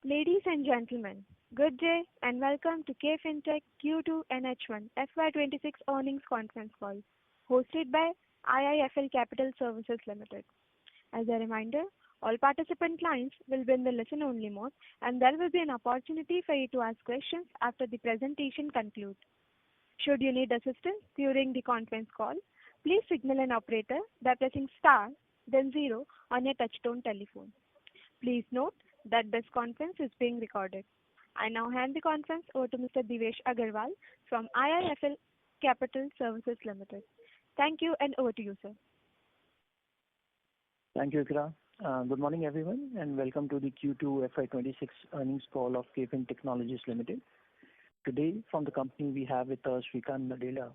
Ladies and gentlemen, good day and welcome to Kfin Q2 and H1 FY2026 earnings conference call, hosted by IIFL Capital Services Limited. As a reminder, all participant lines will be in the listen-only mode, and there will be an opportunity for you to ask questions after the presentation concludes. Should you need assistance during the conference call, please signal an operator by pressing star, then zero on your touchtone telephone. Please note that this conference is being recorded. I now hand the conference over to Mr. Devesh Agarwal from IIFL Capital Services Limited. Thank you, and over to you, sir. Thank you, Ikra. Good morning, everyone, and welcome to the Q2 FY2026 earnings call of Kfin Technologies Limited. Today, from the company, we have with us Srikanth Nadella,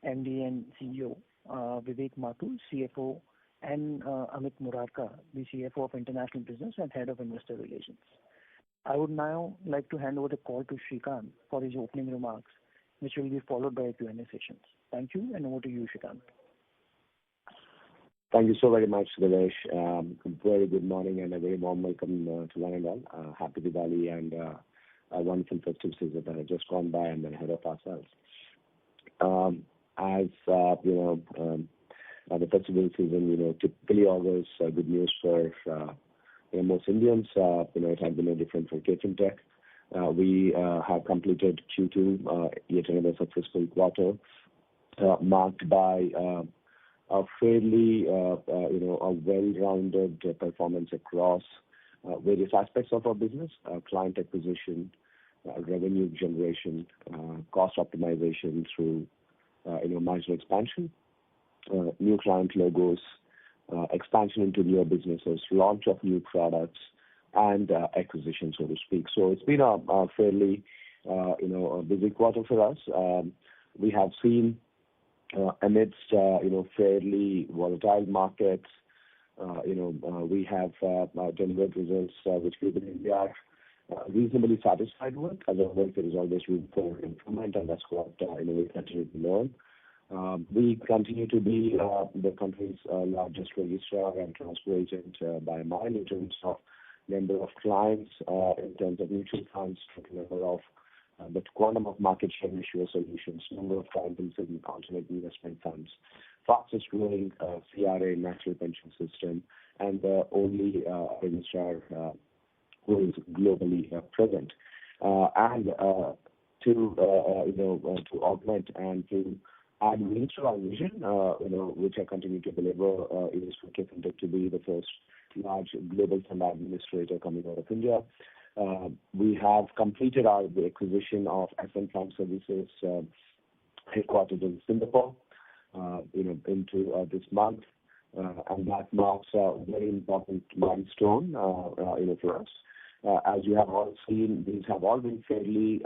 MD and CEO, Vivek Mathur, CFO, and Amit Murarka, the CFO of International Business and Head of Investor Relations. I would now like to hand over the call to Srikanth for his opening remarks, which will be followed by a Q&A session. Thank you, and over to you, Srikanth. Thank you so very much, Devesh. Very good morning and a very warm welcome to one and all. Happy Diwali and a wonderful festive season that has just gone by and then ahead of ourselves. The festival season, typically augurs good news for most Indians. It has been no different for Kfin Tech. We have completed Q2, yet another successful quarter, marked by a fairly, a well-rounded performance across various aspects of our business: client acquisition, revenue generation, cost optimization through margin expansion, new client logos, expansion into newer businesses, launch of new products, and acquisition, so to speak. So it's been a fairly, a busy quarter for us. We have seen amidst, fairly volatile markets, we have delivered results which we believe we are reasonably satisfied with. As always, there is always room for improvement, and that's what we continue to learn. We continue to be the country's largest registrar and transfer agent by a mile in terms of number of clients, in terms of mutual funds, number of the quantum of market share issuer solutions, number of clients in alternate investment funds, fastest growing CRA natural pension system, and the only registrar who is globally present. To augment and to add means to our vision, which I continue to deliver, is for Kfin Tech to be the first large global fund administrator coming out of India. We have completed the acquisition of Kfin Fund Services, headquartered in Singapore, into this month, and that marks a very important milestone, for us. As you have all seen, these have all been fairly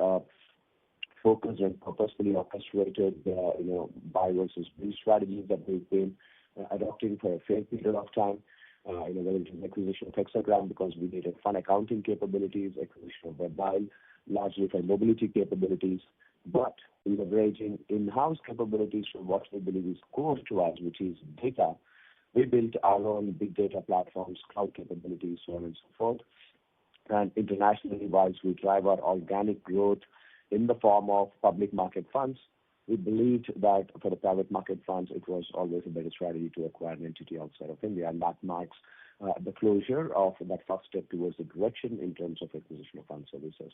focused and purposefully orchestrated, buy versus build strategies that we've been adopting for a fair period of time. Whether it is acquisition of Hexagram because we needed fund accounting capabilities, acquisition of Webile, largely for mobility capabilities, but leveraging in-house capabilities from what we believe is core to us, which is data. We built our own big data platforms, cloud capabilities, so on and so forth. And internationally, whilst we drive our organic growth in the form of public market funds, we believed that for the private market funds, it was always a better strategy to acquire an entity outside of India, and that marks the closure of that first step towards the direction in terms of acquisition of fund services.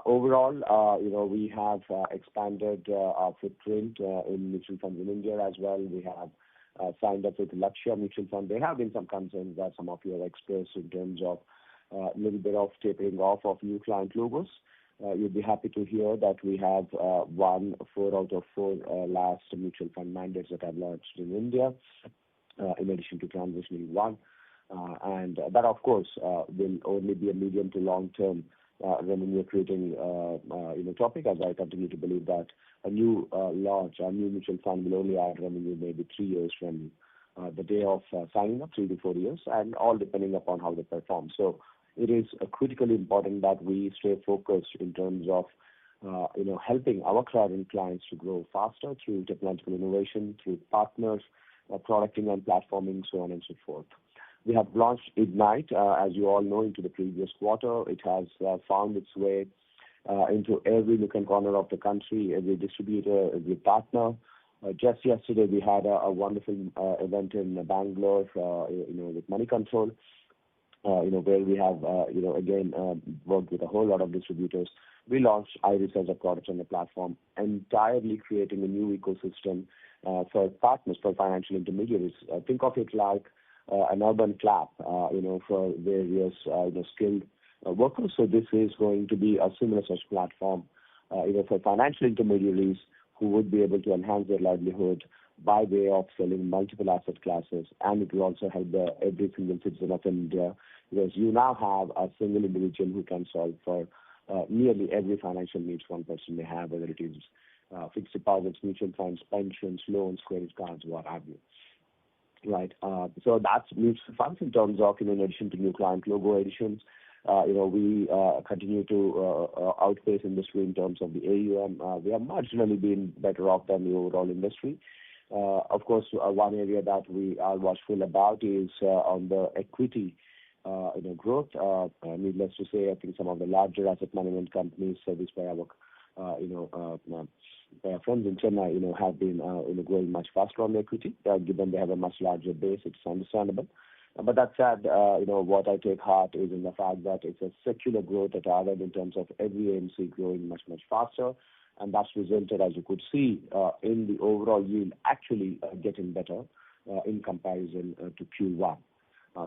Overall, we have expanded our footprint in mutual funds in India as well. We have signed up with Lakshya Mutual Fund. There have been some concerns that some of you have expressed in terms of a little bit of tapering off of new client logos. You'll be happy to hear that we have won 4 out of 4 last mutual fund mandates that have launched in India, in addition to transitioning one. And that, of course, will only be a medium to long-term revenue creating topic, as I continue to believe that a new launch, a new mutual fund will only add revenue maybe 3 years from the day of signing up, 3 to 4 years, and all depending upon how they perform. So it is critically important that we stay focused in terms of helping our current clients to grow faster through technological innovation, through partners, producting and platforming, so on and so forth. We have launched Ignite, as you all know, into the previous quarter. It has found its way into every nook and corner of the country, every distributor, every partner. Just yesterday, we had a wonderful event in Bangalore, with Money Control, where we have, again, worked with a whole lot of distributors. We launched Iris as a product on the platform, entirely creating a new ecosystem for partners, for financial intermediaries. Think of it like an urban clap, for various, skilled workers. So this is going to be a similar such platform, for financial intermediaries who would be able to enhance their livelihood by way of selling multiple asset classes, and it will also help every single citizen of India, because you now have a single individual who can solve for nearly every financial needs one person may have, whether it is fixed deposits, mutual funds, pensions, loans, credit cards, what have you. Right. So that's mutual funds in terms of, in addition to new client logo additions. We continue to outpace industry in terms of the AUM. We have marginally been better off than the overall industry. Of course, one area that we are watchful about is on the equity growth. Needless to say, I think some of the larger asset management companies serviced by our by our friends in Chennai, have been growing much faster on the equity. Given they have a much larger base, it's understandable. But that said, what I take heart is in the fact that it's a secular growth at our end in terms of every AMC growing much, much faster. And that's resulted, as you could see, in the overall yield actually getting better in comparison to Q1.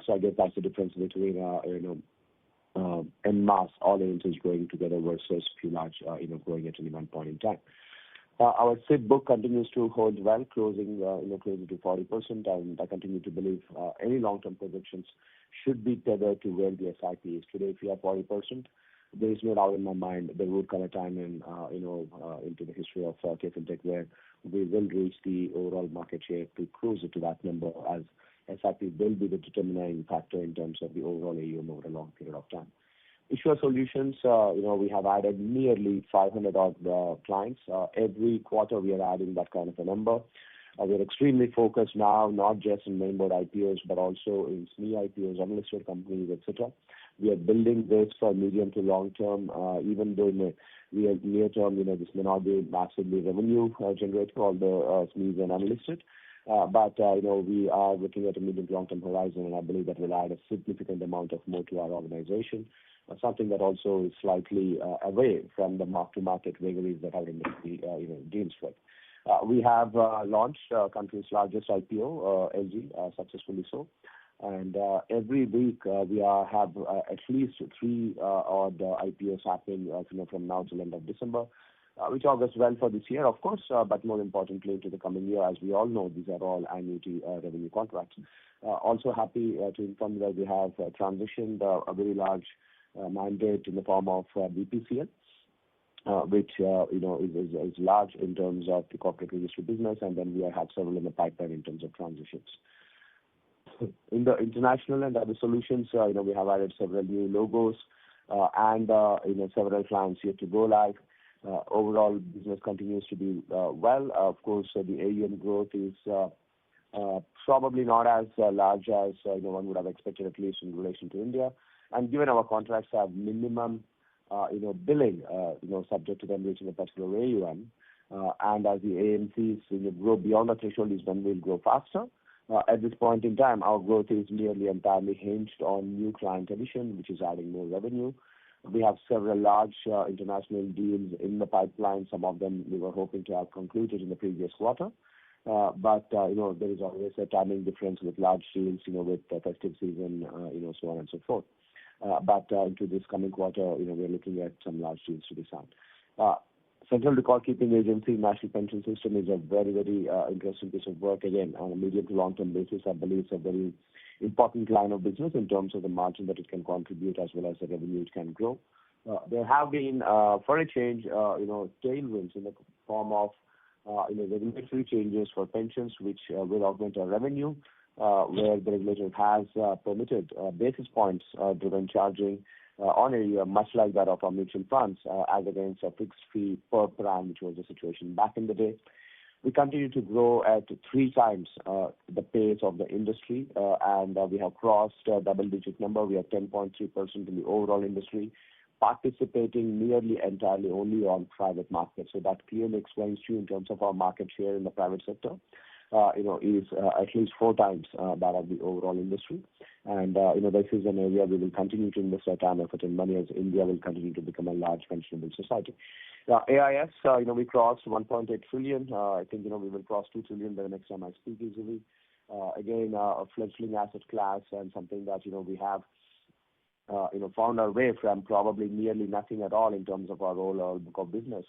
So I guess that's the difference between, en masse, all AMCs growing together versus Q large, growing at any one point in time. Our SIP book continues to hold well, closing closer to 40%, and I continue to believe any long-term projections should be tethered to where the SIP is today. If you have 40%, there is no doubt in my mind there will come a time into the history of Kfin where we will reach the overall market share to closer to that number, as SIP will be the determining factor in terms of the overall AUM over a long period of time. Issuer solutions, we have added nearly 500 odd clients. Every quarter we are adding that kind of a number. We are extremely focused now, not just in main board IPOs, but also in SME IPOs, unlisted companies, etc. We are building this for medium to long term, even though we are near term, this may not be massively revenue generating, all the SMEs and unlisted. But we are looking at a medium to long term horizon, and I believe that will add a significant amount of more to our organization. Something that also is slightly away from the mark-to-market vagaries that our industry deals with. We have launched country's largest IPO, LG, successfully so. And every week we have at least 3 odd IPOs happening from now till end of December, which augurs well for this year, of course, but more importantly into the coming year. As we all know, these are all annuity revenue contracts. Also happy to inform you that we have transitioned a very large mandate in the form of BPCL, which is large in terms of the corporate registry business, and then we have several in the pipeline in terms of transitions. In the international and other solutions, we have added several new logos and several clients yet to go live. Overall, business continues to be well. Of course, the AUM growth is probably not as large as one would have expected, at least in relation to India. And given our contracts have minimum, billing, subject to them reaching a particular AUM, and as the AMCs grow beyond the threshold is when we'll grow faster. At this point in time, our growth is nearly entirely hinged on new client addition, which is adding more revenue. We have several large international deals in the pipeline. Some of them we were hoping to have concluded in the previous quarter. But there is always a timing difference with large deals, with the festive season, so on and so forth. But into this coming quarter, we're looking at some large deals to be signed. Central Record Keeping Agency, National Pension System is a very, very interesting piece of work. Again, on a medium to long-term basis, I believe it's a very important line of business in terms of the margin that it can contribute as well as the revenue it can grow. There have been, for a change, tailwinds in the form of, regulatory changes for pensions, which will augment our revenue, where the regulator has permitted basis points driven charging on a much like that of our mutual funds, as against a fixed fee per plan, which was the situation back in the day. We continue to grow at 3 times the pace of the industry, and we have crossed a double-digit number. We are 10.3% in the overall industry, participating nearly entirely only on private markets. So that clearly explains to you in terms of our market share in the private sector, is at least 4 times that of the overall industry. And, this is an area we will continue to invest our time, effort, and money as India will continue to become a large pensionable society. AIS, we crossed 1.8 trillion. I think, we will cross 2 trillion by the next time I speak easily. Again, a fledgling asset class and something that, we have, found our way from probably nearly nothing at all in terms of our overall book of business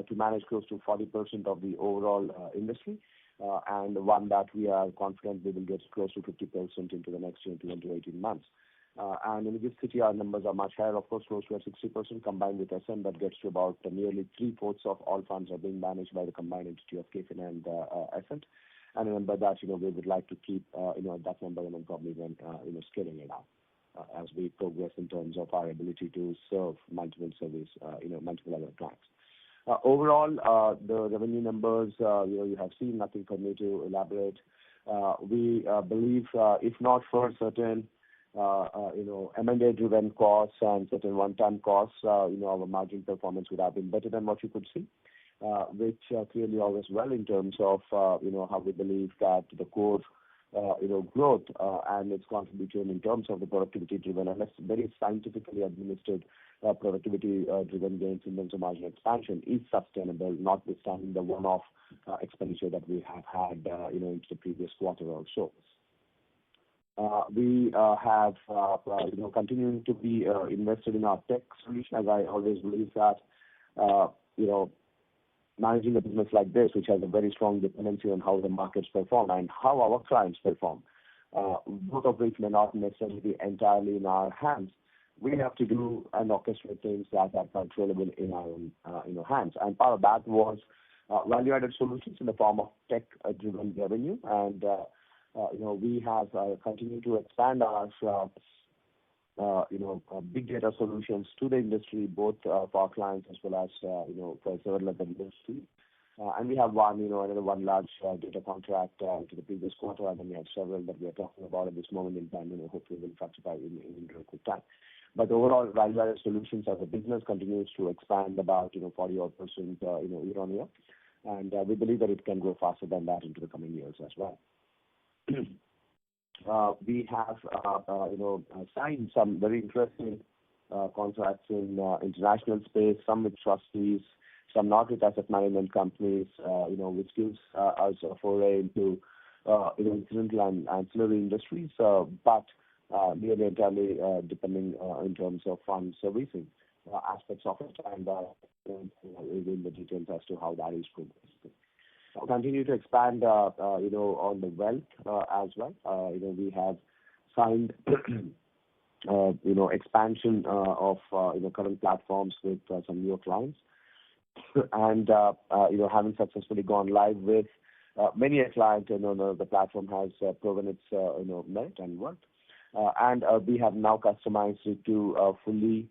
to manage close to 40% of the overall industry. And one that we are confident we will get close to 50% into the next 21 to 18 months. And in this city, our numbers are much higher, of course, close to 60% combined with SM. That gets to about nearly 3/4 of all funds are being managed by the combined entity of Kfin and SM. And remember that, we would like to keep, that number and then probably then, scaling it up as we progress in terms of our ability to serve multiple service, multiple other clients. Overall, the revenue numbers, you have seen, nothing for me to elaborate. We believe, if not for certain, M&A-driven costs and certain one-time costs, our margin performance would have been better than what you could see, which clearly augurs well in terms of, how we believe that the core, growth and its contribution in terms of the productivity-driven and very scientifically administered productivity-driven gains in terms of margin expansion is sustainable, notwithstanding the one-off expenditure that we have had, into the previous quarter or so. We have, continuing to be invested in our tech solution, as I always believe that, managing a business like this, which has a very strong dependency on how the markets perform and how our clients perform, both of which may not necessarily be entirely in our hands. We have to do and orchestrate things that are controllable in our own, hands. And part of that was value-added solutions in the form of tech-driven revenue. And, we have continued to expand our, big data solutions to the industry, both for our clients as well as, for several other industries. And we have another one large data contract to the previous quarter, and then we have several that we are talking about at this moment in time. Hopefully we'll fructify in very quick time. But overall, value-added solutions as a business continues to expand about 40-odd%, year on year, and we believe that it can grow faster than that into the coming years as well. We have signed some very interesting contracts in international space, some with trustees, some not with asset management companies, which gives us a foray into incidental and ancillary industries, but nearly entirely depending in terms of fund servicing aspects of it, and reveal the details as to how that is progressing. Continue to expand, on the wealth as well. We have signed, expansion of current platforms with some newer clients, and having successfully gone live with many a client. The platform has proven its merit and worth, and we have now customized it to fully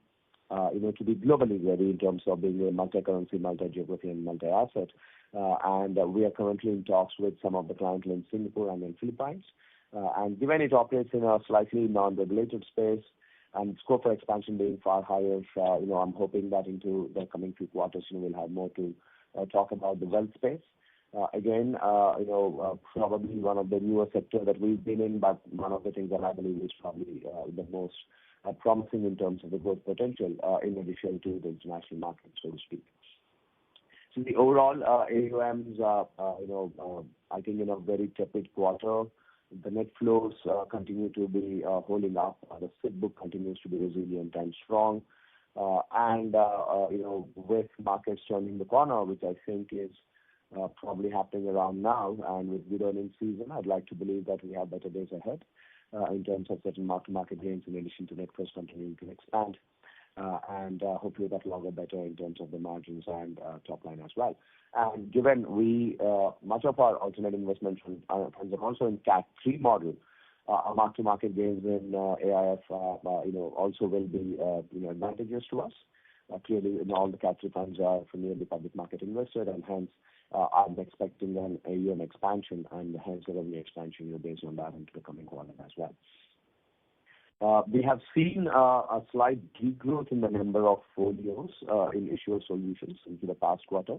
to be globally ready in terms of being a multi-currency, multi-geography, and multi-asset. And we are currently in talks with some of the clients in Singapore and in Philippines. And given it operates in a slightly non-regulated space and scope for expansion being far higher, I'm hoping that into the coming few quarters, we'll have more to talk about the wealth space. Again, probably one of the newer sector that we've been in, but one of the things that I believe is probably the most promising in terms of the growth potential, in addition to the international market, so to speak. So the overall AUMs, I think in a very tepid quarter, the net flows continue to be holding up. The SIP book continues to be resilient and strong. And, with markets turning the corner, which I think is probably happening around now, and with good earnings season, I'd like to believe that we have better days ahead in terms of certain market gains in addition to net flows continuing to expand. And hopefully that will augur better in terms of the margins and top line as well. And given much of our alternate investment funds are also in Cat 3 model, mark-to-market gains in AIF, also will be advantageous to us. Clearly, all the Cat 3 funds are nearly public market invested, and hence I'm expecting an AUM expansion and hence a revenue expansion, based on that into the coming quarter as well. We have seen a slight degrowth in the number of folios in issuer solutions into the past quarter.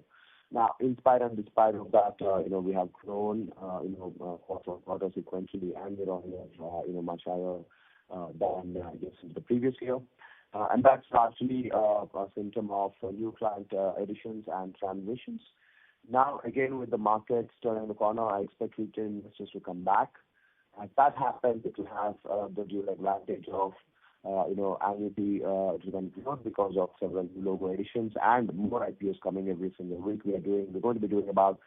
Now, in spite and despite of that, we have grown, quarter sequentially and year-on-year, much higher than in the previous year. And that's largely a symptom of new client additions and transitions. Now, again, with the markets turning the corner, I expect retail investors to come back. As that happens, it will have the dual advantage of, annuity driven growth because of several new logo additions and more IPOs coming every single week. We're going to be doing about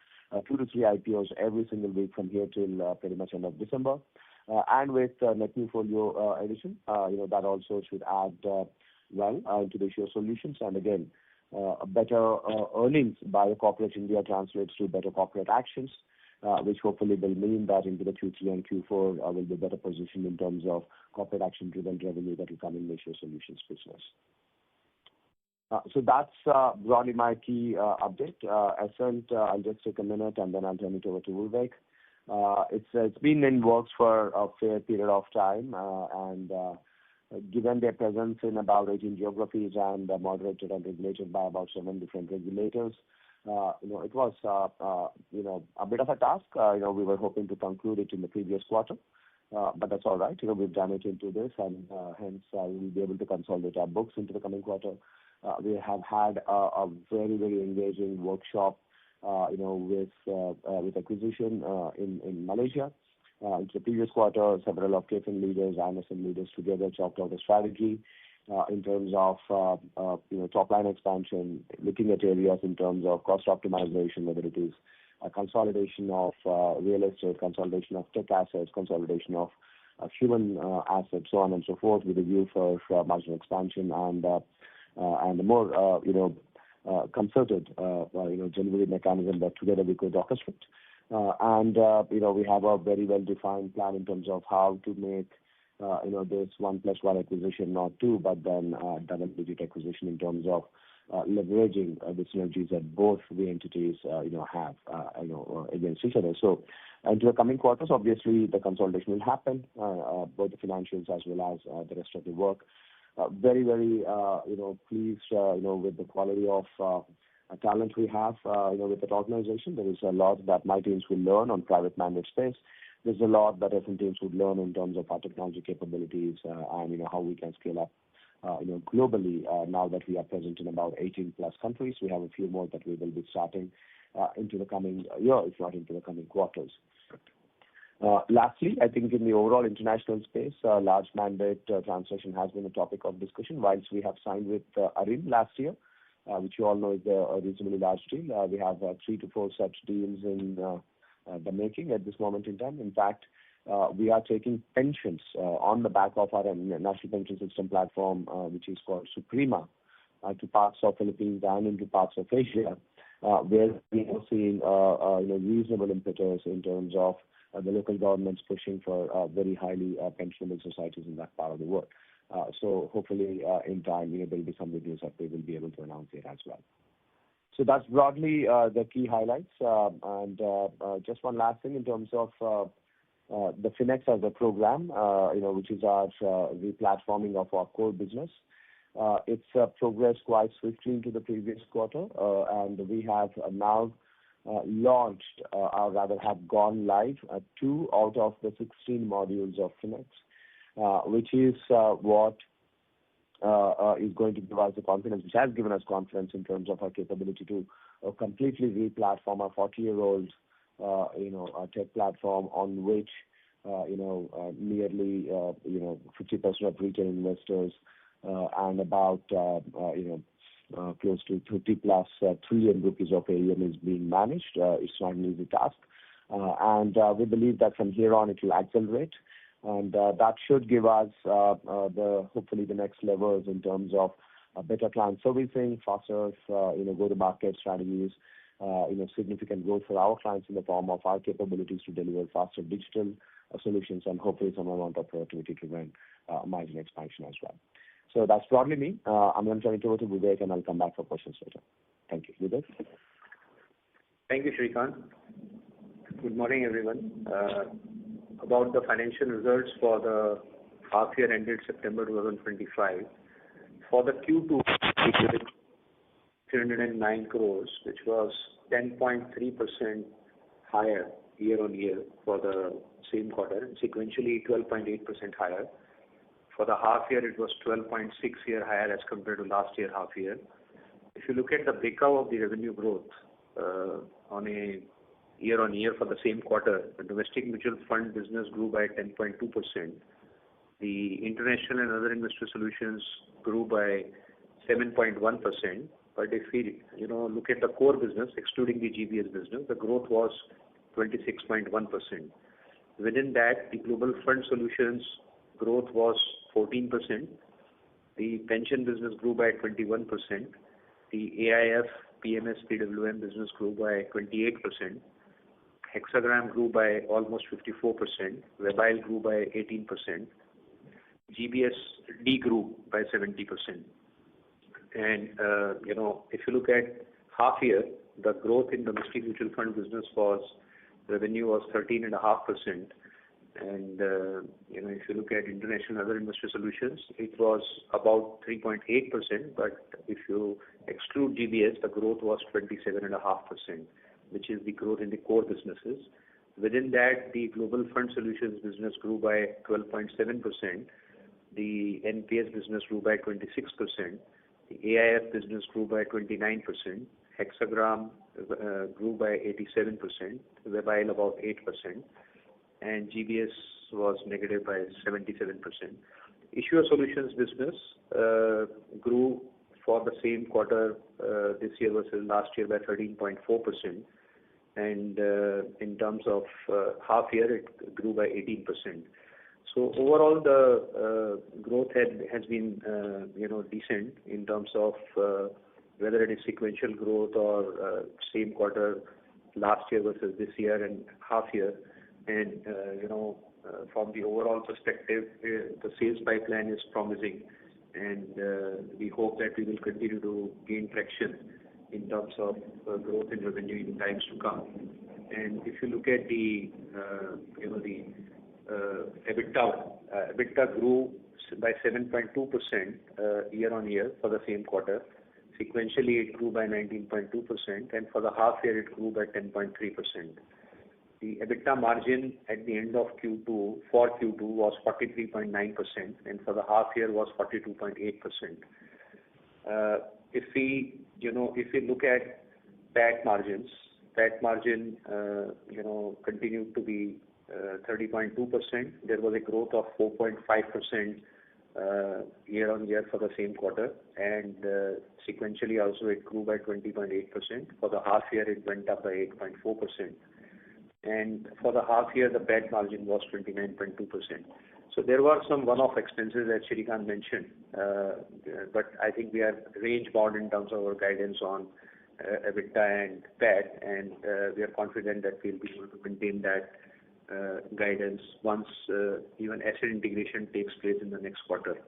2 to 3 IPOs every single week from here till pretty much end of December. And with net new folio addition, that also should add well to the issuer solutions. And again, better earnings by the corporate India translates to better corporate actions, which hopefully will mean that into the Q3 and Q4 will be better positioned in terms of corporate action-driven revenue that will come in the issuer solutions business. So that's broadly my key update. Ascent, I'll just take a minute and then I'll turn it over to Vivek. It's been in works for a fair period of time, and given their presence in about 18 geographies and moderated and regulated by about 7 different regulators, it was a bit of a task. We were hoping to conclude it in the previous quarter, but that's all right. We've done it into this, and hence we'll be able to consolidate our books into the coming quarter. We have had a very, very engaging workshop, with acquisition in Malaysia. In the previous quarter, several of Kfin leaders and Ascent leaders together chalked out a strategy in terms of top-line expansion, looking at areas in terms of cost optimization, whether it is a consolidation of real estate, consolidation of tech assets, consolidation of human assets, so on and so forth, with a view for margin expansion and a more concerted delivery mechanism that together we could orchestrate. We have a very well-defined plan in terms of how to make this 1+1 acquisition, not 2, but then double-digit acquisition in terms of leveraging the synergies that both the entities have against each other. So into the coming quarters, obviously the consolidation will happen, both the financials as well as the rest of the work. Very, very pleased with the quality of talent we have with that organization. There is a lot that my teams will learn on private mandate space. There's a lot that Ascent teams would learn in terms of our technology capabilities and how we can scale up globally now that we are present in about 18+ countries. We have a few more that we will be starting into the coming year, if not into the coming quarters. Lastly, I think in the overall international space, large mandate transaction has been a topic of discussion. Whilst we have signed with Arin last year, which you all know is a reasonably large deal, we have 3 to 4 such deals in the making at this moment in time. In fact, we are taking pensions on the back of our national pension system platform, which is called Suprema, to parts of Philippines and into parts of Asia, where we are seeing reasonable impetus in terms of the local governments pushing for very highly pensionable societies in that part of the world. So hopefully in time, there will be some good news that we will be able to announce here as well. So that's broadly the key highlights. And just one last thing in terms of the Finex as a program, which is our replatforming of our core business. It's progressed quite swiftly into the previous quarter, and we have now launched, or rather have gone live, 2 out of the 16 modules of Finex, which is what is going to give us the confidence, which has given us confidence in terms of our capability to completely replatform a 40-year-old tech platform on which nearly 50% of retail investors and about close to 30+ trillion rupees of AUM is being managed. It's not an easy task, and we believe that from here on it will accelerate, and that should give us hopefully the next levels in terms of better client servicing, faster go-to-market strategies, significant growth for our clients in the form of our capabilities to deliver faster digital solutions, and hopefully some amount of productivity to run margin expansion as well. So that's broadly me. I'm going to turn it over to Vivek, and I'll come back for questions later. Thank you. Vivek? Thank you, Shrikant. Good morning, everyone. About the financial results for the half year ended September 2025. For the Q2, we did 309 crores, which was 10.3% higher year-on-year for the same quarter, and sequentially 12.8% higher. For the half year, it was 12.6% higher as compared to last year half year. If you look at the breakup of the revenue growth on a year-on-year for the same quarter, the domestic mutual fund business grew by 10.2%. The international and other investor solutions grew by 7.1%. But if we look at the core business, excluding the GBS business, the growth was 26.1%. Within that, the global fund solutions growth was 14%. The pension business grew by 21%. The AIF, PMS, PWM business grew by 28%. Hexagram grew by almost 54%. Webile grew by 18%. GBS degrew by 70%. And if you look at half year, the growth in domestic mutual fund business revenue was 13.5%. And if you look at international other investor solutions, it was about 3.8%. But if you exclude GBS, the growth was 27.5%, which is the growth in the core businesses. Within that, the global fund solutions business grew by 12.7%. The NPS business grew by 26%. The AIF business grew by 29%. Hexagram grew by 87%. Webile about 8%. And GBS was negative by 77%. Issuer solutions business grew for the same quarter this year versus last year by 13.4%. And in terms of half year, it grew by 18%. So overall, the growth has been decent in terms of whether it is sequential growth or same quarter last year versus this year and half year. And from the overall perspective, the sales pipeline is promising, and we hope that we will continue to gain traction in terms of growth in revenue in times to come. And if you look at the EBITDA grew by 7.2% year-on-year for the same quarter. Sequentially, it grew by 19.2%, and for the half year, it grew by 10.3%. The EBITDA margin at the end of Q2 was 43.9%, and for the half year was 42.8%. If we look at PAT margins, PAT margin continued to be 30.2%. There was a growth of 4.5% year-on-year for the same quarter, and sequentially also it grew by 20.8%. For the half year, it went up by 8.4%. And for the half year, the PAT margin was 29.2%. So there were some one-off expenses that Shrikant mentioned, but I think we are range bound in terms of our guidance on EBITDA and PAT, and we are confident that we'll be able to maintain that guidance once even asset integration takes place in the next quarter.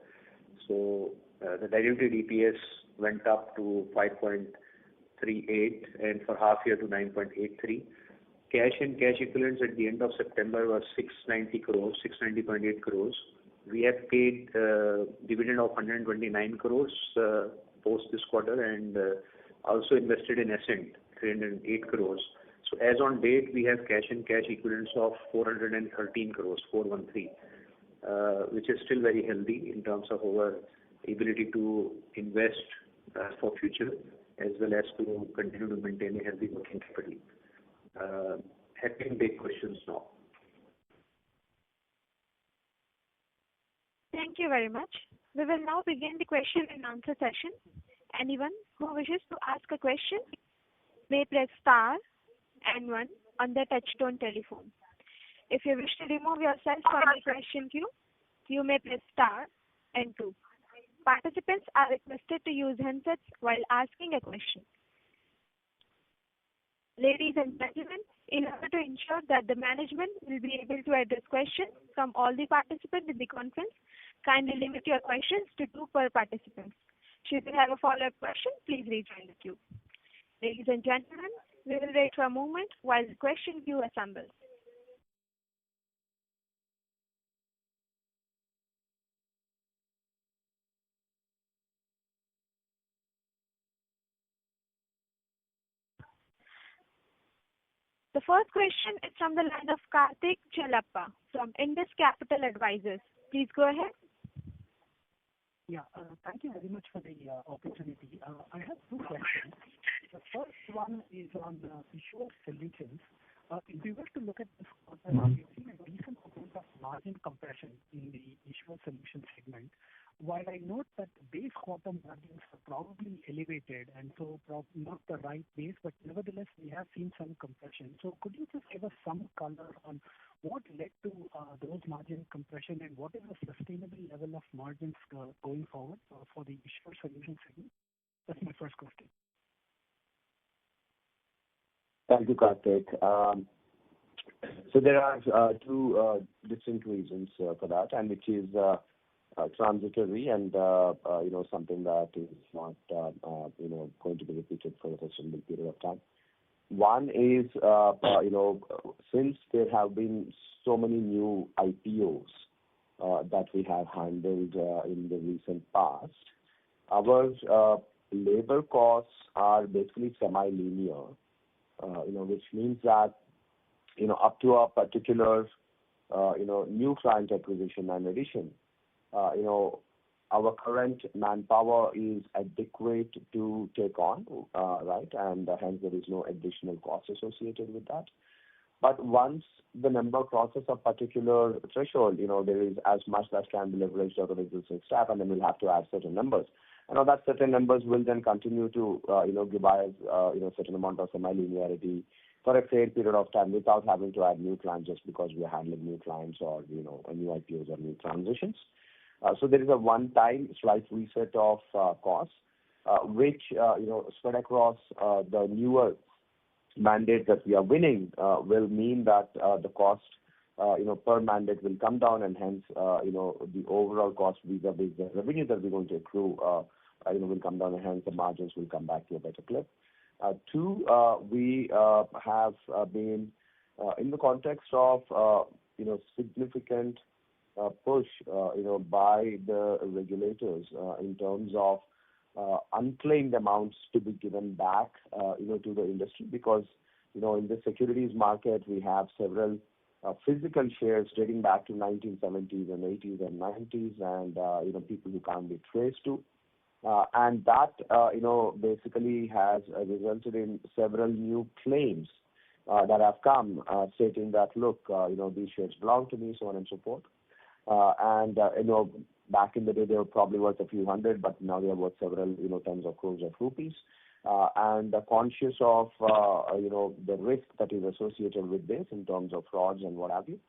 So the diluted EPS went up to 5.38, and for half year to 9.83. Cash and cash equivalents at the end of September was 690.8 crores. We have paid dividend of 129 crores post this quarter, and also invested in Ascent 308 crores. So as on date, we have cash and cash equivalents of 413 crores, 413, which is still very healthy in terms of our ability to invest for future, as well as to continue to maintain a healthy working capital. Happy to take questions now. Thank you very much. We will now begin the question and answer session. Anyone who wishes to ask a question may press star and one on their touchtone telephone. If you wish to remove yourself from the question queue, you may press star and two. Participants are requested to use handsets while asking a question. Ladies and gentlemen, in order to ensure that the management will be able to address questions from all the participants in the conference, kindly limit your questions to 2 per participant. Should you have a follow-up question, please rejoin the queue. Ladies and gentlemen, We will wait for a moment while the question queue assembles. The first question is from the line of Karthik Chelappa from Indus Capital Advisors. Please go ahead. Yeah, thank you very much for the opportunity. I have two questions. The first one is on issuer solutions. If we were to look at this quarter, we've seen a decent amount of margin compression in the issuer solution segment. While I note that base quarter margins are probably elevated and so probably not the right base, but nevertheless we have seen some compression. So could you just give us some color on what led to those margin compression and what is the sustainable level of margins going forward for the issuer solution segment? That's my first question. Thank you, Karthik. So there are two distinct reasons for that, and which is transitory and something that is not going to be repeated for a sustainable period of time. One is since there have been so many new IPOs that we have handled in the recent past, our labor costs are basically semi-linear, which means that up to a particular new client acquisition and addition, our current manpower is adequate to take on, right? And hence there is no additional cost associated with that. But once the number crosses a particular threshold, there is as much that can be leveraged out of existing staff, and then we'll have to add certain numbers. That certain numbers will then continue to, give us, certain amount of semi-linearity for a fair period of time without having to add new clients just because we are handling new clients or, new IPOs or new transitions. So there is a one-time slight reset of costs, which, spread across the newer mandate that we are winning will mean that the cost, per mandate will come down, and hence, the overall cost vis-a-vis the revenue that we're going to accrue, will come down, and hence the margins will come back to a better clip. Two, we have been in the context of, significant push, by the regulators in terms of unclaimed amounts to be given back, to the industry because, in the securities market we have several physical shares dating back to 1970s and 80s and 90s, and people who can't be traced to. And that, basically has resulted in several new claims that have come stating that, look, these shares belong to me, so on and so forth. Back in the day, they were probably worth a few hundred, but now they are worth several, tens of crores of rupees. And conscious of, the risk that is associated with this in terms of frauds and what have you,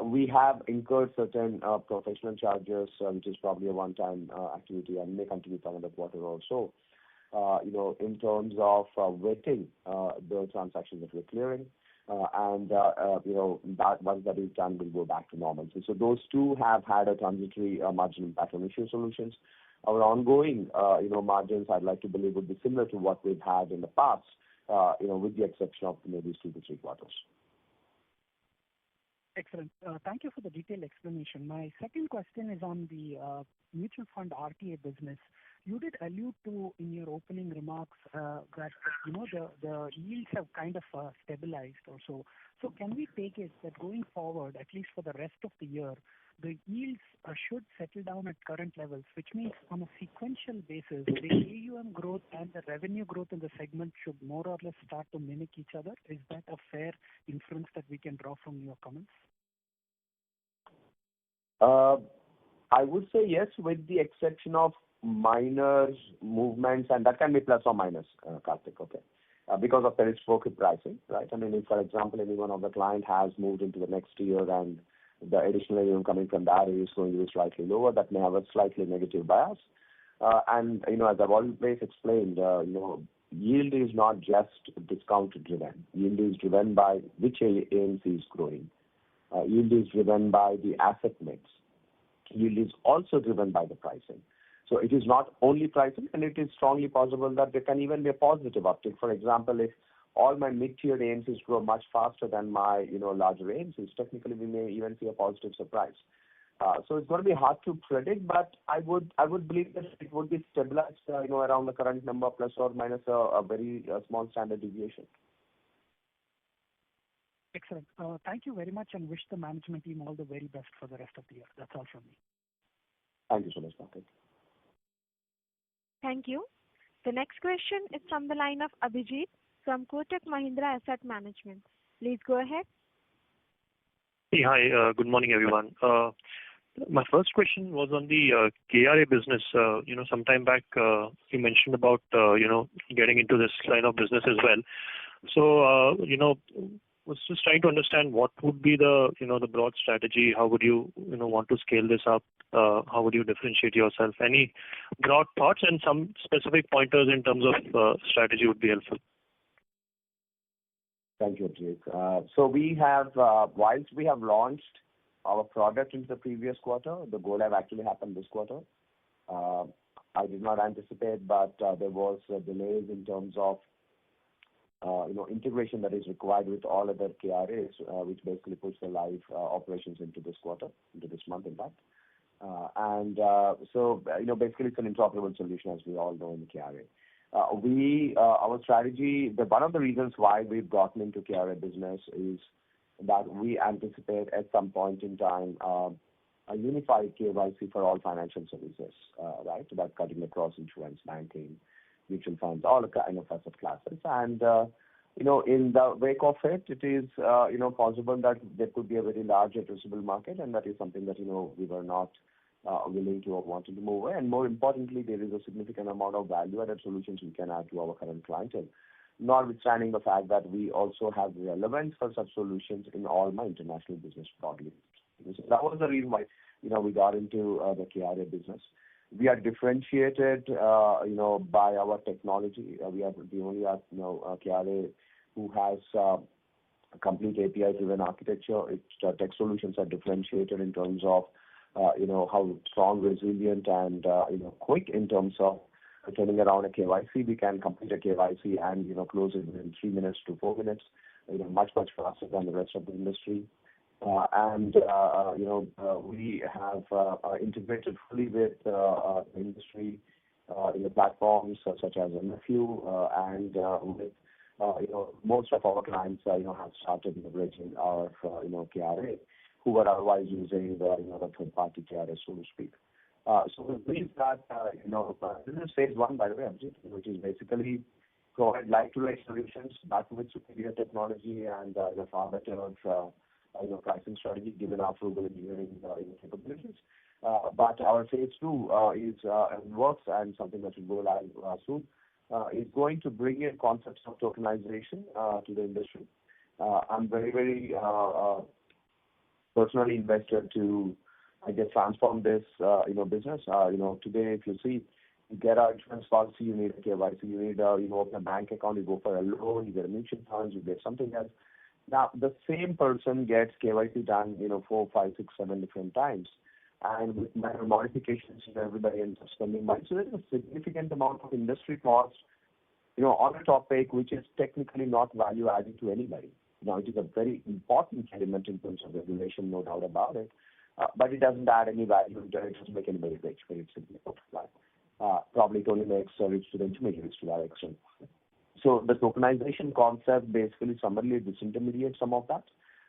we have incurred certain professional charges, which is probably a one-time activity and may continue for another quarter or so, in terms of vetting the transactions that we're clearing. That once that is done, we'll go back to normalcy. So those two have had a transitory margin impact on issuer solutions. Our ongoing, margins, I'd like to believe, would be similar to what we've had in the past, with the exception of maybe 2 to 3 quarters. Excellent. Thank you for the detailed explanation. My second question is on the mutual fund RTA business. You did allude to in your opening remarks that the yields have kind of stabilized or so. So can we take it that going forward, at least for the rest of the year, the yields should settle down at current levels, which means on a sequential basis, the AUM growth and the revenue growth in the segment should more or less start to mimic each other? Is that a fair inference that we can draw from your comments? I would say yes, with the exception of minor movements, and that can be plus or minus, Karthik, okay? Because of periscopic pricing, right? I mean, if, for example, any one of the client has moved into the next year and the additional AUM coming from that is going to be slightly lower, that may have a slightly negative bias. And, as I've always explained, yield is not just discount driven. Yield is driven by which AMC is growing. Yield is driven by the asset mix. Yield is also driven by the pricing. So it is not only pricing, and it is strongly possible that there can even be a positive uptick. For example, if all my mid-tier AMCs grow much faster than my, larger AMCs, technically we may even see a positive surprise. So it's going to be hard to predict, but I would believe that it would be stabilized, around the current number plus or minus a very small standard deviation. Excellent. Thank you very much and wish the management team all the very best for the rest of the year. That's all from me. Thank you so much, Karthik. Thank you. The next question is from the line of Abhijit from Kotak Mahindra Asset Management. Please go ahead. Hey, hi. Good morning, everyone. My first question was on the KRA business. Sometime back, you mentioned about, getting into this line of business as well. So, was just trying to understand what would be the, the broad strategy. How would you, want to scale this up? How would you differentiate yourself? Any broad thoughts and some specific pointers in terms of strategy would be helpful. Thank you, Abhijit. So we have, whilst we have launched our product into the previous quarter, the go live actually happened this quarter. I did not anticipate, but there was delays in terms of integration that is required with all other KRAs, which basically puts the live operations into this quarter, into this month, in fact. So basically it's an interoperable solution, as we all know in the KRA. Our strategy, one of the reasons why we've gotten into KRA business is that we anticipate at some point in time a unified KYC for all financial services, right? So that's cutting across insurance, banking, mutual funds, all the kind of asset classes. And, in the wake of it, it is, possible that there could be a very large addressable market, and that is something that, we were not willing to or wanted to move away. And more importantly, there is a significant amount of value-added solutions we can add to our current clientele, notwithstanding the fact that we also have relevance for such solutions in all my international business broadly. So that was the reason why, we got into the KRA business. We are differentiated, by our technology. We are the only, KRA who has a complete API-driven architecture. Its tech solutions are differentiated in terms of, how strong, resilient, and quick in terms of turning around a KYC. We can complete a KYC and close it within 3 minutes to 4 minutes, much faster than the rest of the industry. We have integrated fully with the industry platforms such as MFU, and with most of our clients have started leveraging our KRA, who were otherwise using the third-party KRA, so to speak. So we believe that this is phase one, by the way, Abhijit, which is basically provide like-to-like solutions backed with superior technology and far better pricing strategy given our frugal engineering capabilities. But our phase two is works, and something that will go live soon is going to bring in concepts of tokenization to the industry. I'm very personally invested to, transform this business. Today, if you see, you get our insurance policy, you need a KYC, you need open a bank account, you go for a loan, you get a mutual funds, you get something else. Now, the same person gets KYC done, 4, 5, 6, 7 different times. And with minor modifications, everybody ends up spending money. So there is a significant amount of industry cost, on a topic which is technically not value adding to anybody. It is a very important element in terms of regulation, no doubt about it. But it doesn't add any value, it doesn't make anybody rich, very simply put. Probably it only makes rich to the intermediaries to that extent. So the tokenization concept basically summarily disintermediates some of that.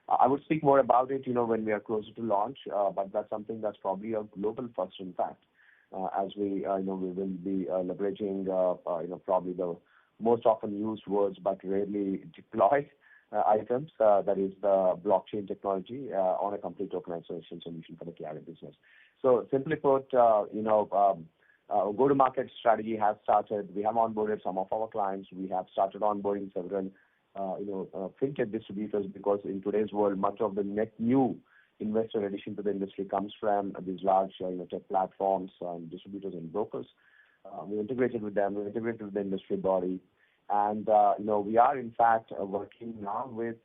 I would speak more about it, when we are closer to launch, but that's something that's probably a global first, in fact, as we will be leveraging, probably the most often used words but rarely deployed items, that is the blockchain technology on a complete tokenization solution for the KRA business. So simply put, go-to-market strategy has started. We have onboarded some of our clients. We have started onboarding several, fintech distributors, because in today's world, much of the net new investor addition to the industry comes from these large, tech platforms, distributors and brokers. We integrated with them. We integrated with the industry body. And, we are, in fact, working now with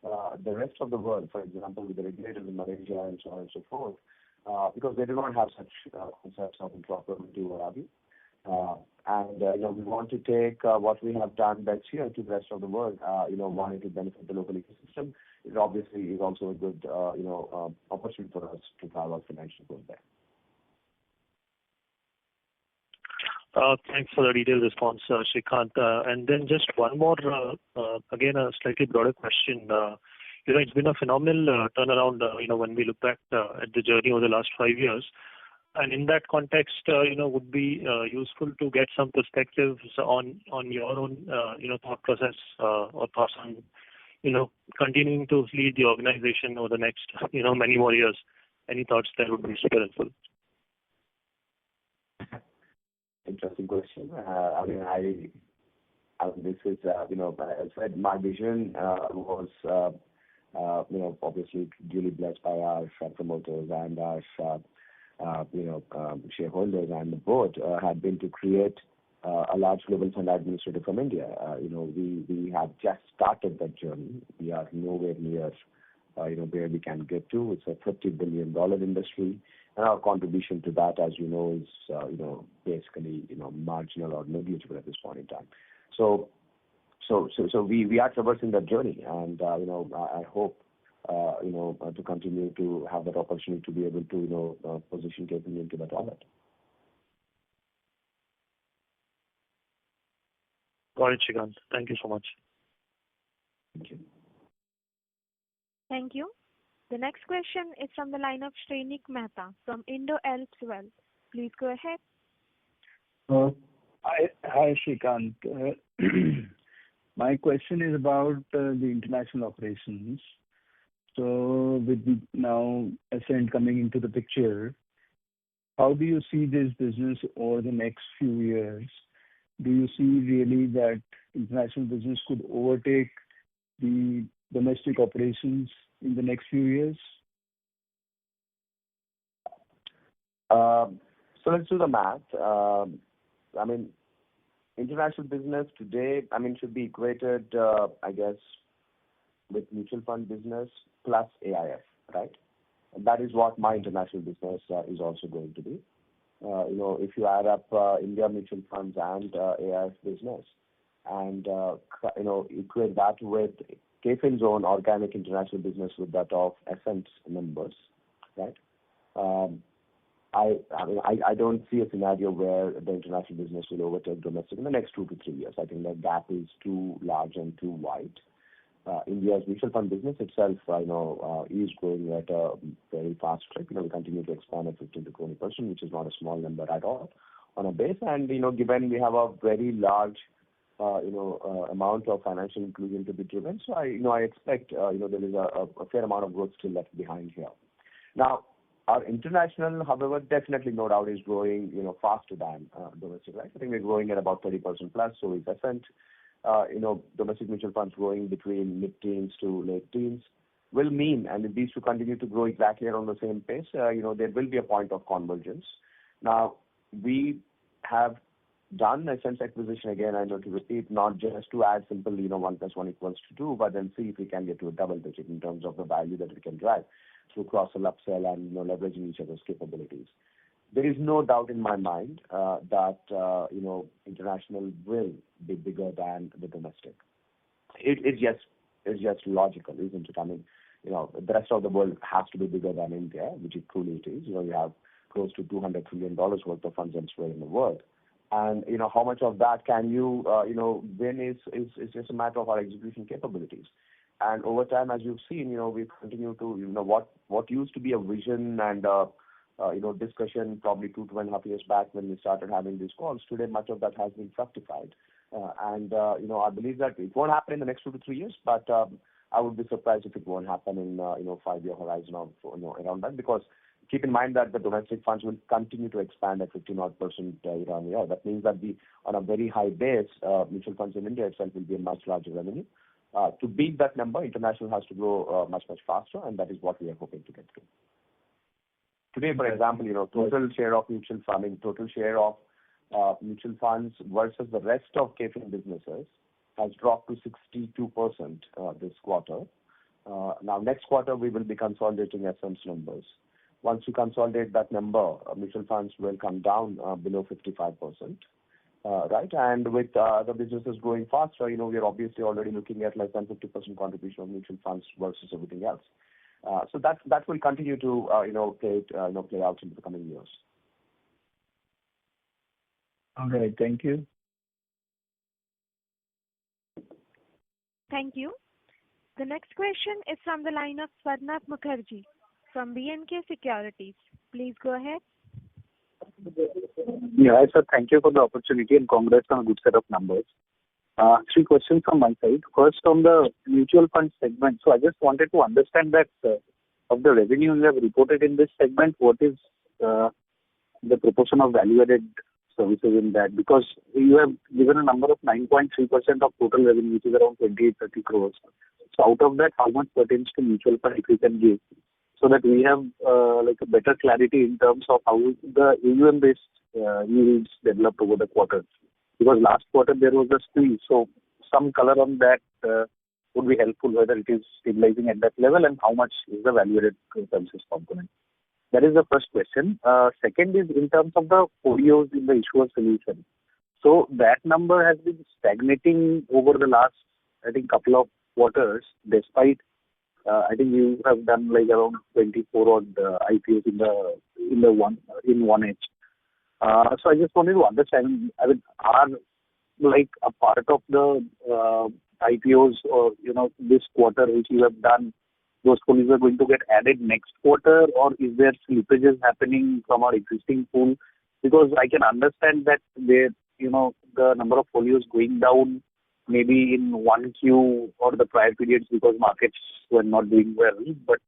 the rest of the world, for example, with the regulators in Malaysia and so on and so forth, because they do not have such concepts of interoperability or have you. And we want to take what we have done that's here to the rest of the world. One, it will benefit the local ecosystem. It obviously is also a good opportunity for us to have our financial goal there. Thanks for the detailed response, Srikanth. And then just one more, again, a slightly broader question. It's been a phenomenal turnaround, when we look back at the journey over the last 5 years. And in that context, would be useful to get some perspectives on your own, thought process or thoughts on, continuing to lead the organization over the next, many more years. Any thoughts there would be super helpful. Interesting question. This is, as I said, my vision was, obviously duly blessed by our promoters and our, shareholders and the board, had been to create a large global fund administrator from India. We have just started that journey. We are nowhere near, where we can get to. It's a $50 billion industry. And our contribution to that, as you know, is, basically, marginal or negligible at this point in time. So we are traversing that journey, and I hope to continue to have that opportunity to be able to position Kfin into that orbit. Got it, Srikanth. Thank you so much. Thank you. Thank you. The next question is from the line of Shrenik Mehta from Indo-Alps Wealth. Please go ahead. Hi, Srikanth. My question is about the international operations. So with the now Ascent coming into the picture, how do you see this business over the next few years? Do you see really that international business could overtake the domestic operations in the next few years? So let's do the math. International business today, should be equated, I guess, with mutual fund business plus AIF, right? And that is what my international business is also going to be. If you add up India mutual funds and AIF business, and equate that with Kfin's own organic international business with that of Ascent's members, right? I don't see a scenario where the international business will overtake domestic in the next 2 to 3 years. I think that gap is too large and too wide. India's mutual fund business itself, is growing at a very fast rate. We continue to expand at 15 to 20%, which is not a small number at all on a base. And given we have a very large amount of financial inclusion to be driven, so I expect there is a fair amount of growth still left behind here. Now, our international, however, definitely no doubt is growing faster than domestic, right? I think we're growing at about 30% plus. So is Ascent. Domestic mutual funds growing between mid-teens to late teens will mean, and if these two continue to grow exactly around the same pace, there will be a point of convergence. Now, we have done Ascent's acquisition again, I know to repeat, not just to add simple, 1 plus 1 equals to 2, but then see if we can get to a double digit in terms of the value that we can drive through cross-sell, upsell, and leveraging each other's capabilities. There is no doubt in my mind that international will be bigger than the domestic. It's just logical, isn't it? The rest of the world has to be bigger than India, which it truly is. You have close to $200 trillion worth of funds elsewhere in the world. And, how much of that can you, win is just a matter of our execution capabilities. And over time, as you've seen, we continue to, what used to be a vision and, discussion probably 2.5 years back when we started having these calls, today much of that has been fructified. I believe that it won't happen in the next 2 to 3 years, but I would be surprised if it won't happen in 5-year horizon of around that, because keep in mind that the domestic funds will continue to expand at 15% year on year. That means that on a very high base, mutual funds in India itself will be a much larger revenue. To beat that number, international has to grow much faster, and that is what we are hoping to get to. Today, for example, total share of mutual funds versus the rest of Kfin businesses has dropped to 62% this quarter. Now, next quarter, we will be consolidating Ascent's numbers. Once you consolidate that number, mutual funds will come down below 55%. right? And with the businesses growing faster, we are obviously already looking at less than 50% contribution of mutual funds versus everything else. So that will continue to play out into the coming years. All right. Thank you. Thank you. The next question is from the line of Swarnabh Mukherjee from B&K Securities. Please go ahead. Yeah, sir. Thank you for the opportunity and congrats on a good set of numbers. 3 questions from my side. First, on the mutual fund segment. So I just wanted to understand that of the revenue you have reported in this segment, what is the proportion of value-added services in that? Because you have given a number of 9.3% of total revenue, which is around 28-30 crores. So out of that, how much pertains to mutual fund, if you can give, so that we have like a better clarity in terms of how the AUM-based yields developed over the quarter. Because last quarter there was a squeeze, so some color on that would be helpful, whether it is stabilizing at that level and how much is the value-added services component. That is the first question. Second is in terms of the folios in the issuer solution. So that number has been stagnating over the last, I think, couple of quarters, despite I think you have done like around 24 odd IPOs in 1H. So I just wanted to understand, I mean, are like a part of the IPOs or this quarter which you have done, those folios are going to get added next quarter, or is there slippages happening from our existing pool? Because I can understand that there, the number of folios going down maybe in 1Q or the prior periods because markets were not doing well. But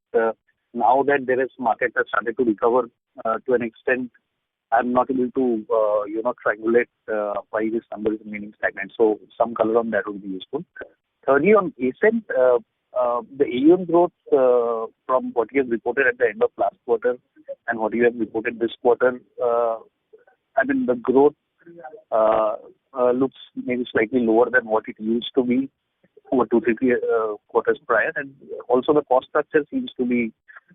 now that markets have started to recover to an extent, I'm not able to triangulate why this number is remaining stagnant. So some color on that would be useful. Thirdly, on Ascent, the AUM growth from what you have reported at the end of last quarter and what you have reported this quarter, I mean, the growth looks maybe slightly lower than what it used to be over 2-3 quarters prior, and also the cost structure seems to be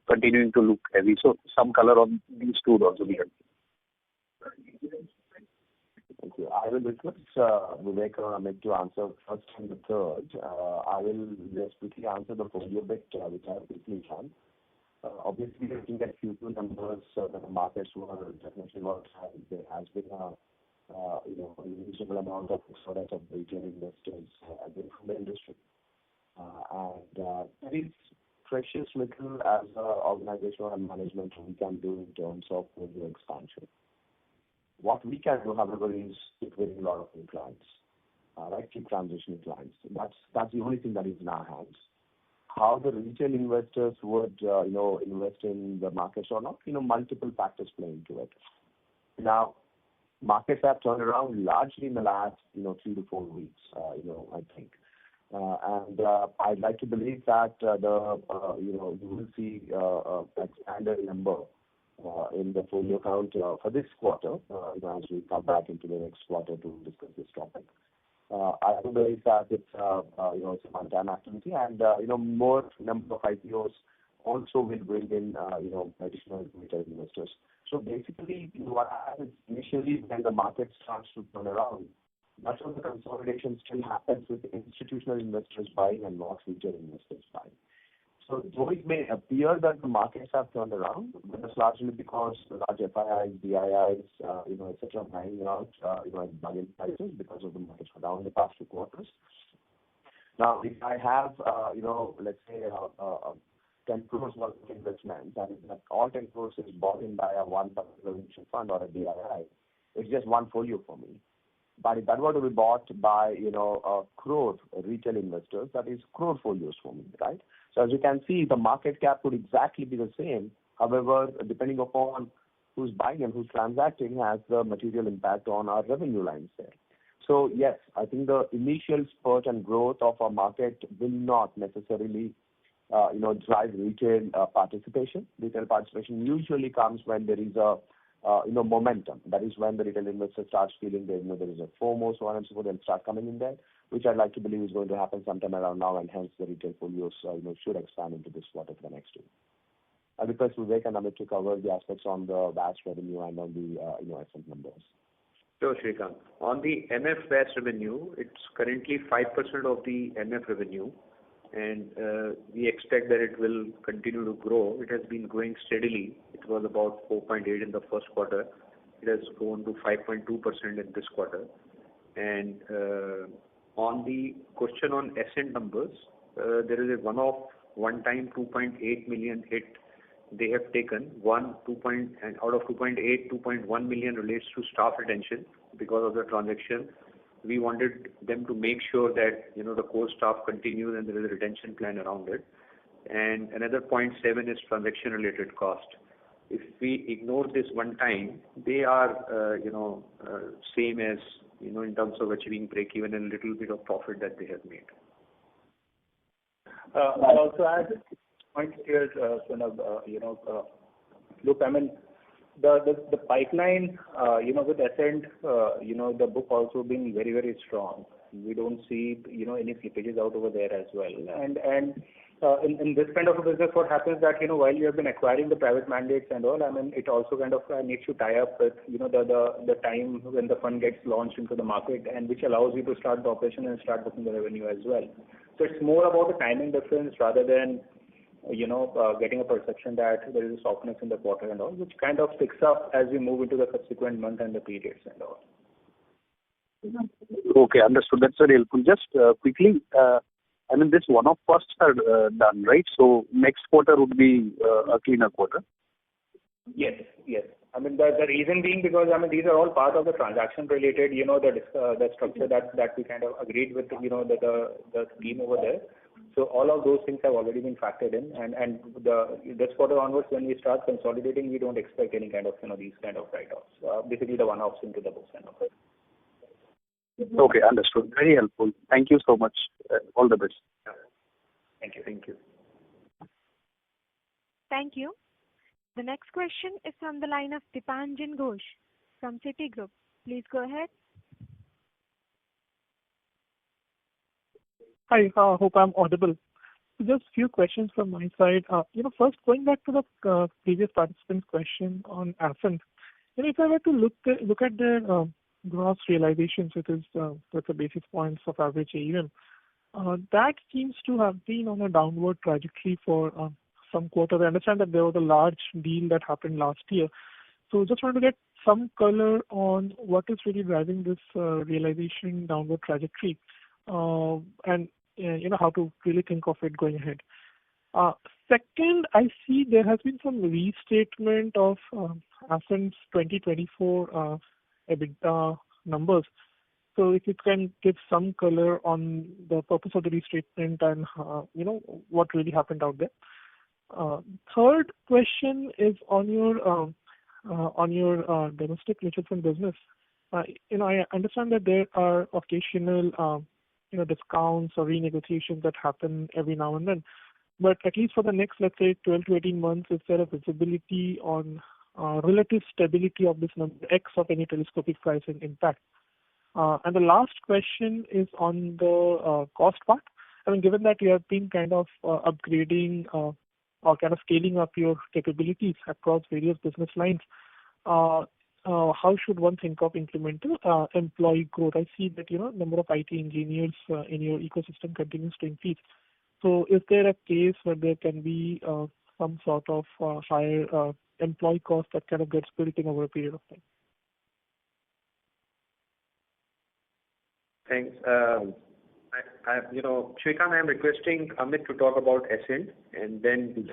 continuing to look heavy. So some color on these two would also be helpful. Thank you. I will request Vivek or Amit to answer first and the third. I will just quickly answer the folio bit, which I have quickly done. Obviously, looking at Q2 numbers, the markets were definitely volatile. There has been a reasonable amount of exodus of retail investors away from the industry. And there is precious little as an organization and management we can do in terms of folio expansion. What we can do, however, is keep winning a lot of new clients, right? Keep transitioning clients. That's the only thing that is in our hands. How the retail investors would, invest in the markets or not, multiple factors play into it. Now, markets have turned around largely in the last, 3 to 4 weeks, I think. And I'd like to believe that you will see expanded number in the folio count for this quarter as we come back into the next quarter to discuss this topic. I do believe that it's a one-time activity, and more number of IPOs also will bring in additional retail investors. So basically, what happens initially when the market starts to turn around, much of the consolidation still happens with institutional investors buying and not retail investors buying. So though it may appear that the markets have turned around, but it's largely because the large FIIs, DIIs, etc. buying out, at bargain prices because of the markets were down in the past 2 quarters. Now, if I have, let's say, 10 crores worth of investments, and that all 10 crores is bought in by one particular mutual fund or a DII, it's just one folio for me. But if that were to be bought by, a crore retail investors, that is crore folios for me, right? So as you can see, the market cap would exactly be the same. However, depending upon who's buying and who's transacting has the material impact on our revenue lines there. So yes, I think the initial spurt and growth of our market will not necessarily, drive retail participation. Retail participation usually comes when there is a momentum. That is when the retail investor starts feeling that there is a FOMO, so on and so forth, and start coming in there, which I'd like to believe is going to happen sometime around now, and hence the retail folios should expand into this quarter for the next 2. I request Vivek and Amit to cover the aspects on the VAS revenue and on the Ascent numbers. Sure, Shrikant. On the MF VAS revenue, it's currently 5% of the MF revenue, and we expect that it will continue to grow. It has been growing steadily. It was about 4.8 in the first quarter. It has grown to 5.2% in this quarter. And on the question on Ascent numbers, there is a one-time 2.8 million hit they have taken. And out of 2.8, 2.1 million relates to staff retention because of the transaction. We wanted them to make sure that the core staff continues and there is a retention plan around it. And another 0.7 is transaction related cost. If we ignore this one time, they are same as in terms of achieving break even and a little bit of profit that they have made. I'll also add points here, look, I mean, the pipeline, with Ascent, the book also being very, very strong. We don't see, any slippages out over there as well. And in this kind of a business, what happens that, while you have been acquiring the private mandates and all, I mean, it also kind of needs to tie up with, the time when the fund gets launched into the market, and which allows you to start the operation and start booking the revenue as well. So it's more about the timing difference rather than getting a perception that there is a softness in the quarter and all, which kind of picks up as we move into the subsequent month and the periods and all. Okay, understood. That's very helpful. Just quickly, I mean, this one-off costs are done, right? So next quarter would be a cleaner quarter? Yes. I mean, the reason being because, I mean, these are all part of the transaction related, the structure that we kind of agreed with, the scheme over there. So all of those things have already been factored in, and this quarter onwards, when we start consolidating, we don't expect any kind of, these kind of write-offs, basically the one-offs into the books and all. Okay, understood. Very helpful. Thank you so much. All the best. Thank you. Thank you. The next question is from the line of Dipanjan Ghosh from Citigroup. Please go ahead. Hi, hope I'm audible. Just few questions from my side. First, going back to the previous participant's question on Ascent, if I were to look at their gross realizations, it is with the basis points of average AUM, that seems to have been on a downward trajectory for some quarters. I understand that there was a large deal that happened last year. So just wanted to get some color on what is really driving this realization downward trajectory, and how to really think of it going ahead. Second, I see there has been some restatement of Ascent's 2024 EBITDA numbers. So if you can give some color on the purpose of the restatement and what really happened out there. Third question is on your domestic mutual fund business. I understand that there are occasional discounts or renegotiations that happen every now and then. But at least for the next, let's say, 12 to 18 months, is there a visibility on relative stability of this number, X of any telescopic pricing impact? And the last question is on the cost part. I mean, given that you have been kind of upgrading or kind of scaling up your capabilities across various business lines, how should one think of incremental employee growth? I see that number of IT engineers in your ecosystem continues to increase. So is there a case where there can be some sort of higher employee cost that kind of gets built in over a period of time? Thanks. Shrikant, I'm requesting Amit to talk about Ascent, and then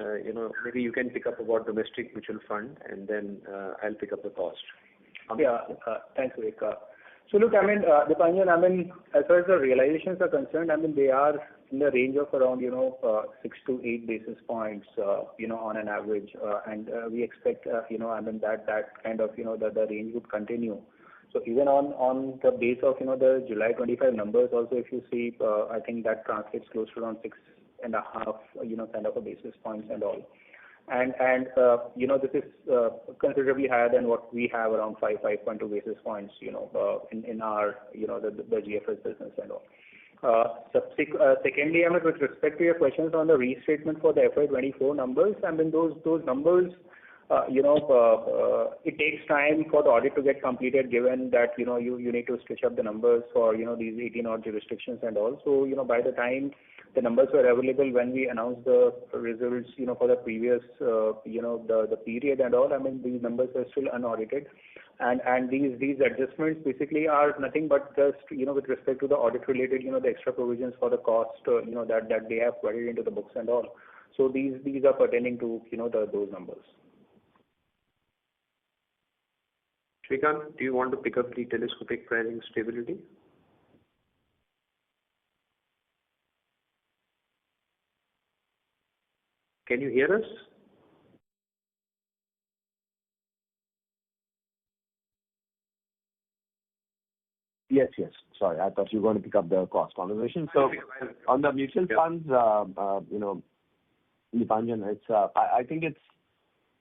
maybe you can pick up about domestic mutual fund, and then I'll pick up the cost. Amit. Yeah, thanks, Vivek. So look, I mean, Dipanjan, I mean, as far as the realizations are concerned, I mean, they are in the range of around 6 to 8 basis points, on an average, and we expect I mean that kind of the range would continue. So even on the base of the July 25 numbers, also if you see, I think that translates close to around 6.5 kind of a basis points and all. And this is considerably higher than what we have, around 5.2 basis points, in our the GFS business and all. Secondly, I mean, with respect to your questions on the restatement for the FY24 numbers, I mean those numbers it takes time for the audit to get completed, given that, you need to stitch up the numbers for, these 18 odd jurisdictions and all. So, by the time the numbers were available when we announced the results, for the previous, the period and all, I mean, these numbers are still unaudited. And these adjustments basically are nothing but just, with respect to the audit related, the extra provisions for the cost, that they have credited into the books and all. So these are pertaining to, those numbers. Shrikant, do you want to pick up the telescopic pricing stability? Can you hear us? Yes. Sorry, I thought you were going to pick up the cost conversation. So on the mutual funds, Nipanjan, it's I think it's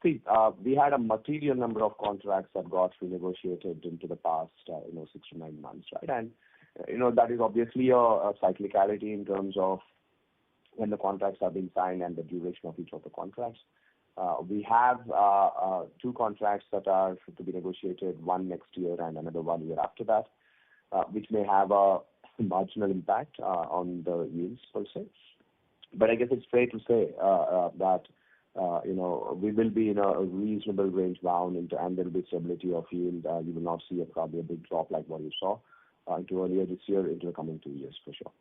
we had a material number of contracts that got renegotiated into the past 6 to 9 months, right? And that is obviously a cyclicality in terms of when the contracts are being signed and the duration of each of the contracts. We have 2 contracts that are to be negotiated, one next year and another 1 year after that, which may have a marginal impact on the yields per se. But I guess it's fair to say that we will be in a reasonable range bound, and there will be stability of yield. You will not see probably a big drop like what you saw into earlier this year into the coming 2 years for sure.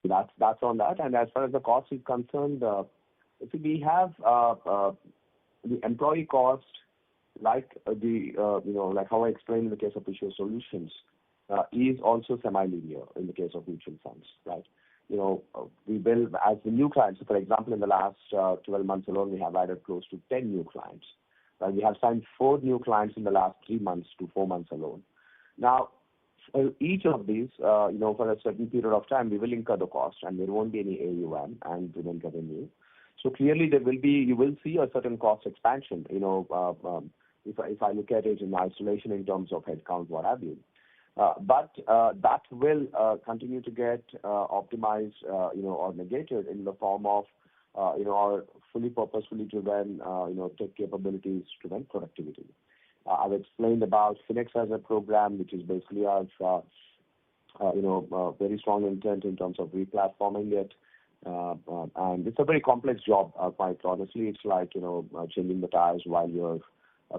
That's on that. And as far as the cost is concerned, we have the employee cost, like like how I explained in the case of Issuer Solutions, is also semi-linear in the case of mutual funds, right? We will, as the new clients, so for example, in the last 12 months alone, we have added close to 10 new clients. We have signed 4 new clients in the last 3 months to 4 months alone. Now, for each of these, for a certain period of time, we will incur the cost, and there won't be any AUM and payment revenue. So clearly, you will see a certain cost expansion. If I look at it in isolation in terms of headcount, what have you. But that will continue to get optimized, or negated in the form of, our fully purposefully driven, tech capabilities to driven productivity. I've explained about Phoenix as a program, which is basically our, very strong intent in terms of replatforming it. And it's a very complex job, quite honestly. It's like, changing the tires while your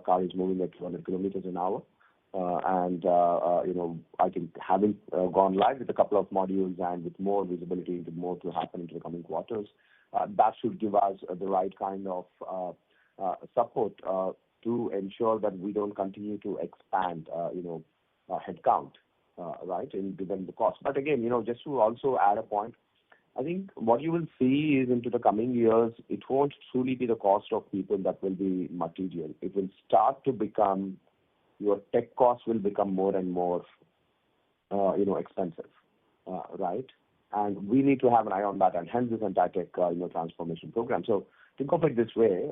car is moving at 200 kilometers an hour. I think having gone live with a couple of modules and with more visibility into more to happen into the coming quarters, that should give us the right kind of support to ensure that we don't continue to expand, headcount, right, in given the cost. But again, just to also add a point, I think what you will see is into the coming years, it won't truly be the cost of people that will be material. It will start to become, your tech costs will become more and more, expensive, right? And we need to have an eye on that, and hence this entire tech, transformation program. So think of it this way,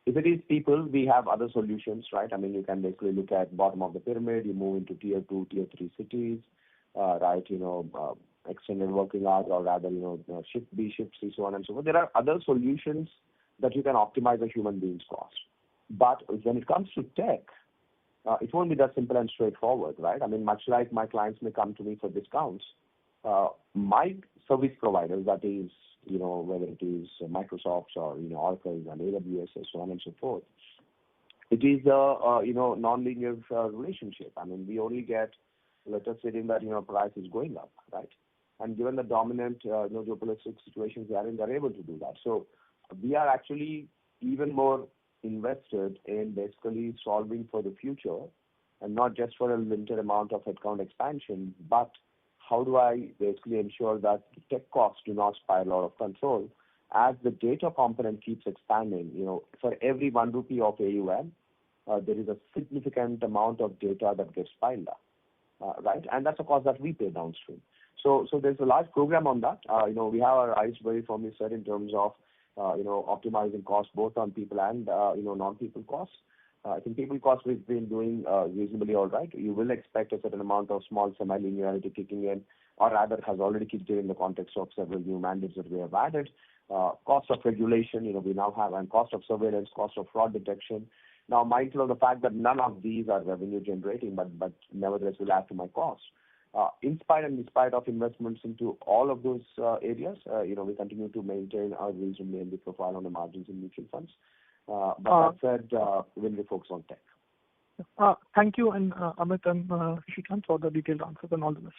if it is people, we have other solutions, right? I mean, you can basically look at bottom of the pyramid, you move into tier 2, tier 3 cities, right? Extended working hours, or rather, shift B, shift C, so on and so forth. There are other solutions that you can optimize a human being's cost. But when it comes to tech, it won't be that simple and straightforward, right? I mean, much like my clients may come to me for discounts, my service providers, that is, whether it is Microsoft or, Oracle and AWS and so on and so forth, it is a, non-linear relationship. I mean, we only get, let us say, that, price is going up, right? And given the dominant, geopolitical situations they are in, they're able to do that. So we are actually even more invested in basically solving for the future, and not just for a limited amount of headcount expansion, but how do I basically ensure that tech costs do not spiral out of control as the data component keeps expanding. For every 1 rupee of AUM, there is a significant amount of data that gets piled up, right? And that's a cost that we pay downstream. So there's a large program on that. We have our eyes very firmly set in terms of, optimizing costs both on people and, non-people costs. I think people costs we've been doing reasonably all right. You will expect a certain amount of small semi-linearity kicking in, or rather has already kicked in the context of several new mandates that we have added. cost of regulation, we now have, and cost of surveillance, cost of fraud detection. Now, mindful of the fact that none of these are revenue generating, but nevertheless will add to my cost. In spite of investments into all of those areas, we continue to maintain our reasonably healthy profile on the margins in mutual funds. But that said, we'll be focused on tech. Thank you, and Amit and Srikanth for the detailed answers, and all the best.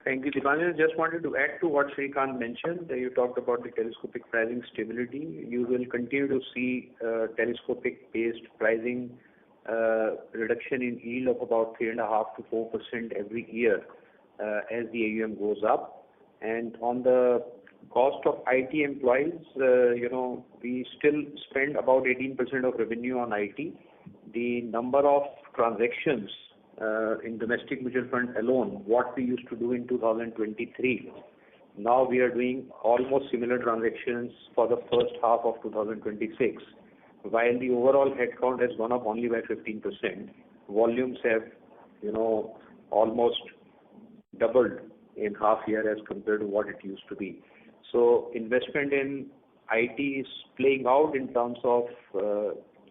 Thank you, Dipanjan. Just wanted to add to what Srikanth mentioned. You talked about the telescopic pricing stability. You will continue to see telescopic-based pricing reduction in yield of about 3.5 to 4% every year as the AUM goes up. And on the cost of IT employees, we still spend about 18% of revenue on IT. The number of transactions in domestic mutual fund alone, what we used to do in 2023, now we are doing almost similar transactions for the first half of 2026. While the overall headcount has gone up only by 15%, volumes have, almost doubled in half year as compared to what it used to be. So investment in IT is playing out in terms of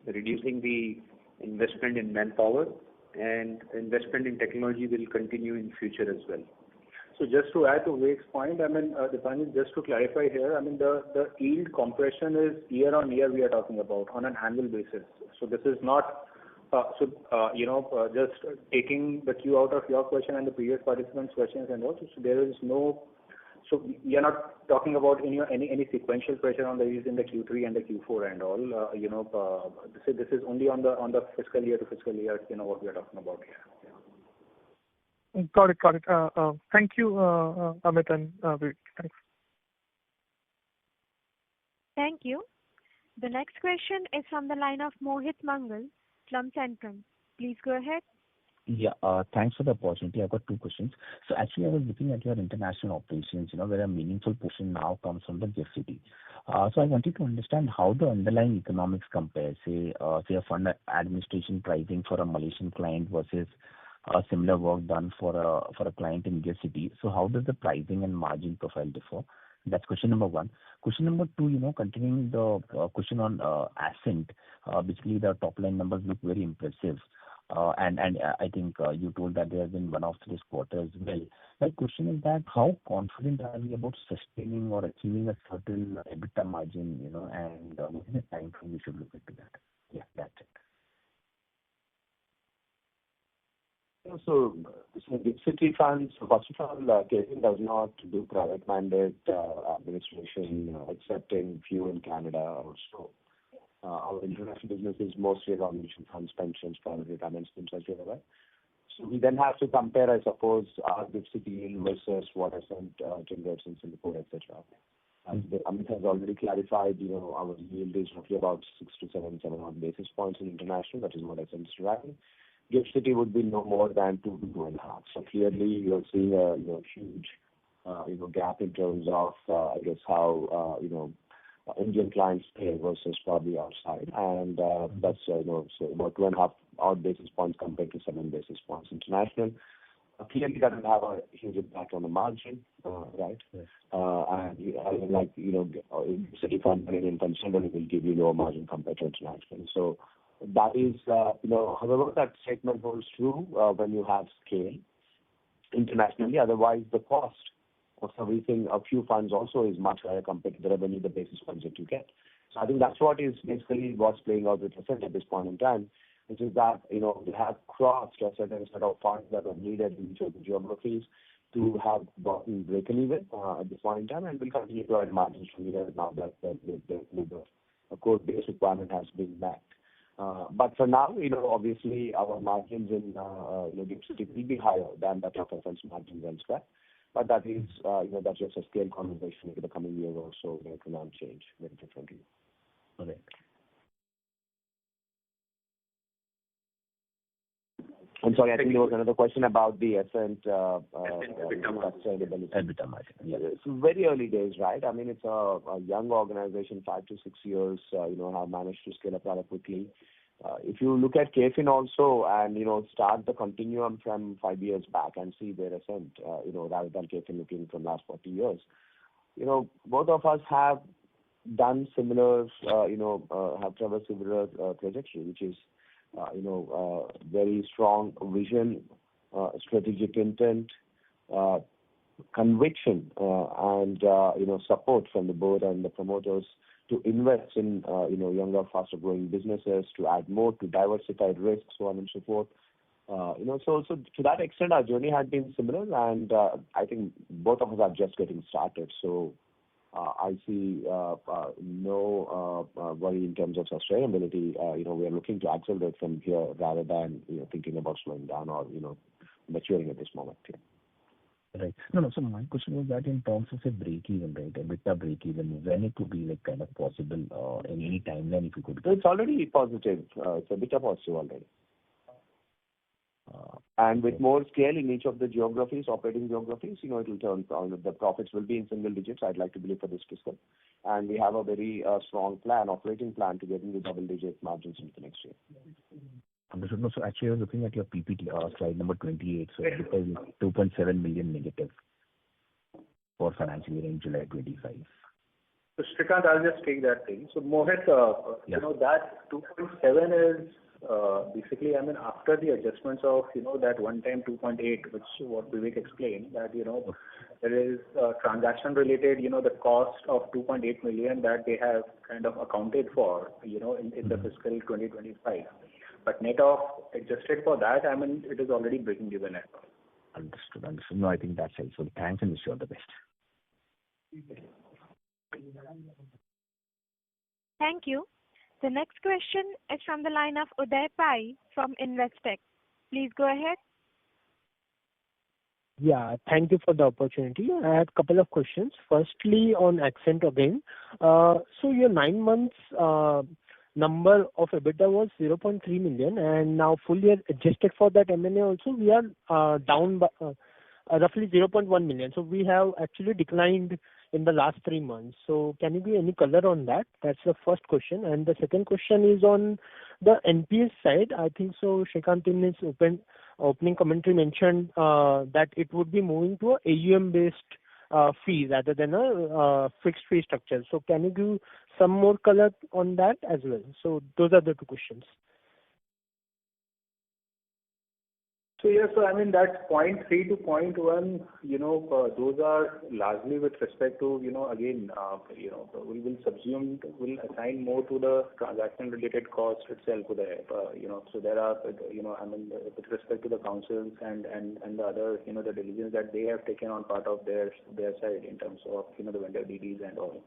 reducing the investment in manpower, and investment in technology will continue in future as well. So just to add to Vik's point, Dipanjan, just to clarify here, the yield compression is year on year we are talking about on an annual basis. So this is not, just taking the cue out of your question and the previous participants' questions and also, so there is no, so we are not talking about any sequential pressure on the yields in the Q3 and the Q4 and all. This is only on the fiscal year to fiscal year, what we are talking about here. Got it. Thank you, Amit and Vivek. Thanks. Thank you. The next question is from the line of Mohit Mangal from Centrum. Please go ahead. Yeah, thanks for the opportunity. I've got two questions. So actually, I was looking at your international operations, where a meaningful portion now comes from the GIFT City. So I wanted to understand how the underlying economics compare, say a fund administration pricing for a Malaysian client versus similar work done for a client in GIFT City. So how does the pricing and margin profile differ? That's question number one. Question number two, continuing the question on Ascent, basically the top line numbers look very impressive. And I think you told that there has been one-off this quarter as well. My question is that how confident are we about sustaining or achieving a certain EBITDA margin, and what is the time frame we should look into that? Yeah, that's it. So GIFT City funds, first of all, Kfin does not do private mandate administration except in few in Canada also. Our international business is mostly around mutual funds, pensions, private retirement schemes, as you're aware. So we then have to compare, I suppose, our GIFT City yield versus what Ascent generates in Singapore, etc. As Amit has already clarified, our yield is roughly about 6 to 7 odd basis points in international. That is what Ascent is driving. GIFT City would be no more than 2 to 2.5. So clearly, you're seeing a huge gap in terms of how Indian clients pay versus probably outside, and that's so about 2.5 odd basis points compared to 7 basis points international. Clearly, that will have a huge impact on the margin, right? Yes. And City fund in considerably will give you lower margin compared to international. So that is, however, that statement holds true when you have scale internationally. Otherwise, the cost of servicing a few funds also is much higher compared to the revenue, the basis points that you get. So I think that's what is basically what's playing out with Ascent at this point in time, which is that, we have crossed a certain set of funds that are needed in each of the geographies to have gotten breaken even at this point in time, and we'll continue to add margins from here now that the core base requirement has been met. But for now, obviously our margins in GIFT City will be higher than that of Ascent's margins elsewhere. But that is, that's just a scale conversation over the coming year or so. It will not change very differently. Okay. I'm sorry, I think there was another question about the Ascent EBITDA margin. Yeah, it's very early days, right? I mean, it's a young organization, 5 to 6 years, have managed to scale up rather quickly. If you look at Kfin also and, start the continuum from 5 years back and see their Ascent, rather than Kfin looking from last 40 years, both of us have done similar, have traversed similar trajectory, which is, very strong vision, strategic intent, conviction, and support from the board and the promoters to invest in younger, faster growing businesses, to add more, to diversify risks, so on and so forth. So to that extent, our journey had been similar, and I think both of us are just getting started. So I see no worry in terms of sustainability. We are looking to accelerate from here rather than thinking about slowing down or maturing at this moment. Yeah. Right. No. So my question was that in terms of a break-even, right, EBITDA break-even, when it could be like kind of possible in any timeline if you could. So it's already positive. It's a bit of positive already. And with more scale in each of the geographies, operating geographies, it will turn, the profits will be in single digits, I'd like to believe, for this fiscal. And we have a very strong plan, operating plan to get into double-digit margins into the next year. Understood. No, so actually, I was looking at your PPT, slide number 28. So it is 2.7 million negative for financial year in July 25. So Shrikant, I'll just take that thing. So Mohit, that 2.7 is basically, after the adjustments of, that one-time 2.8, which what Vivek explained, that, there is transaction-related, the cost of 2.8 million that they have kind of accounted for, in the fiscal 2025. But net of adjusted for that, it is already breaking even at all. Understood. No, I think that's helpful. Thanks, and wish you all the best. Thank you. The next question is from the line of Uday Pai from Investec. Please go ahead. Yeah, thank you for the opportunity. I have a couple of questions. Firstly, on Accent again. So your 9 months number of EBITDA was 0.3 million, and now full year adjusted for that M&A also, we are down by roughly 0.1 million. So we have actually declined in the last 3 months. So can you give any color on that? That's the first question. And the second question is on the NPS side. I think so Shrikant in his opening commentary mentioned that it would be moving to a AUM-based fee rather than a fixed fee structure. So can you give some more color on that as well? So those are the two questions. So that's 0.3 to 0.1, those are largely with respect to, again, we'll assign more to the transaction-related cost itself to the, so there are, with respect to the councils and the other, the diligence that they have taken on part of their side in terms of, the vendor DDs and all.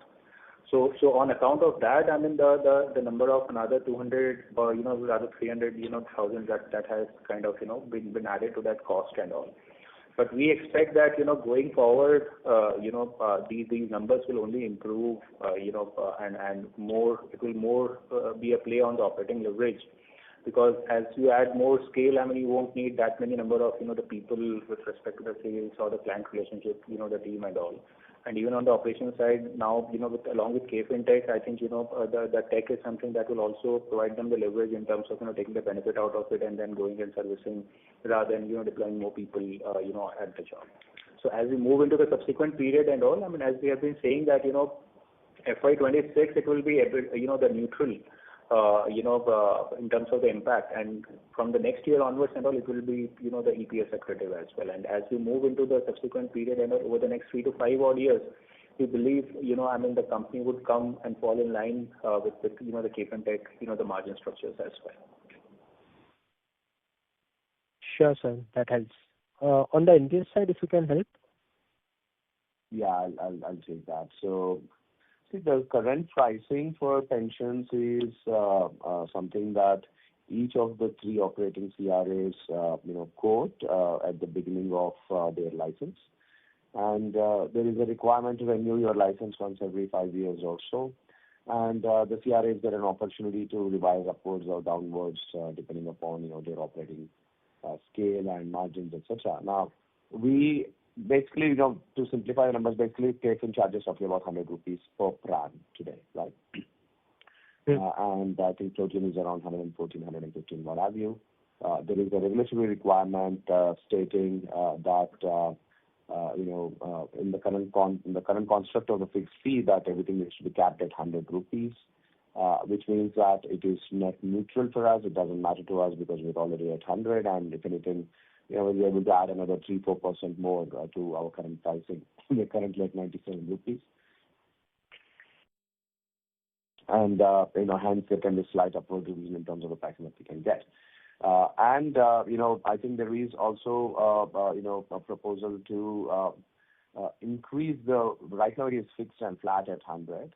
So on account of that, the number of another 200 or, rather 300, thousand that has kind of, been added to that cost and all. But we expect that, going forward, these numbers will only improve, and more, it will more be a play on the operating leverage. Because as you add more scale, you won't need that many number of, the people with respect to the sales or the client relationship, the team and all. And even on the operations side, now, along with Kfin Tech, I think, the tech is something that will also provide them the leverage in terms of, taking the benefit out of it and then going and servicing rather than, deploying more people, at the job. So as we move into the subsequent period and all, as we have been saying that, FY26, it will be a bit, the neutral, in terms of the impact. And from the next year onwards and all, it will be, the EPS accretive as well. And as we move into the subsequent period and over the next 3 to 5 odd years, we believe, the company would come and fall in line with the Kfin Tech, the margin structures as well. Sure, sir. That helps. On the NPS side, if you can help. Yeah, I'll take that. So, the current pricing for pensions is something that each of the 3 operating CRAs, quote at the beginning of their license. And there is a requirement to renew your license once every 5 years or so. And the CRAs get an opportunity to revise upwards or downwards depending upon, their operating scale and margins, etc. Now, we basically, to simplify the numbers, basically Kfin charges roughly about 100 rupees per pran today, right? And I think total is around 114, 115, what have you. There is a regulatory requirement stating that in the current construct of the fixed fee, that everything needs to be capped at 100 rupees, which means that it is net neutral for us. It doesn't matter to us because we're already at 100, and if anything, we're able to add another 3-4% more to our current pricing. We're currently at 97 rupees. And, hence there can be slight upward revision in terms of the pricing that we can get. I think there is also, a proposal to increase right now it is fixed and flat at 100.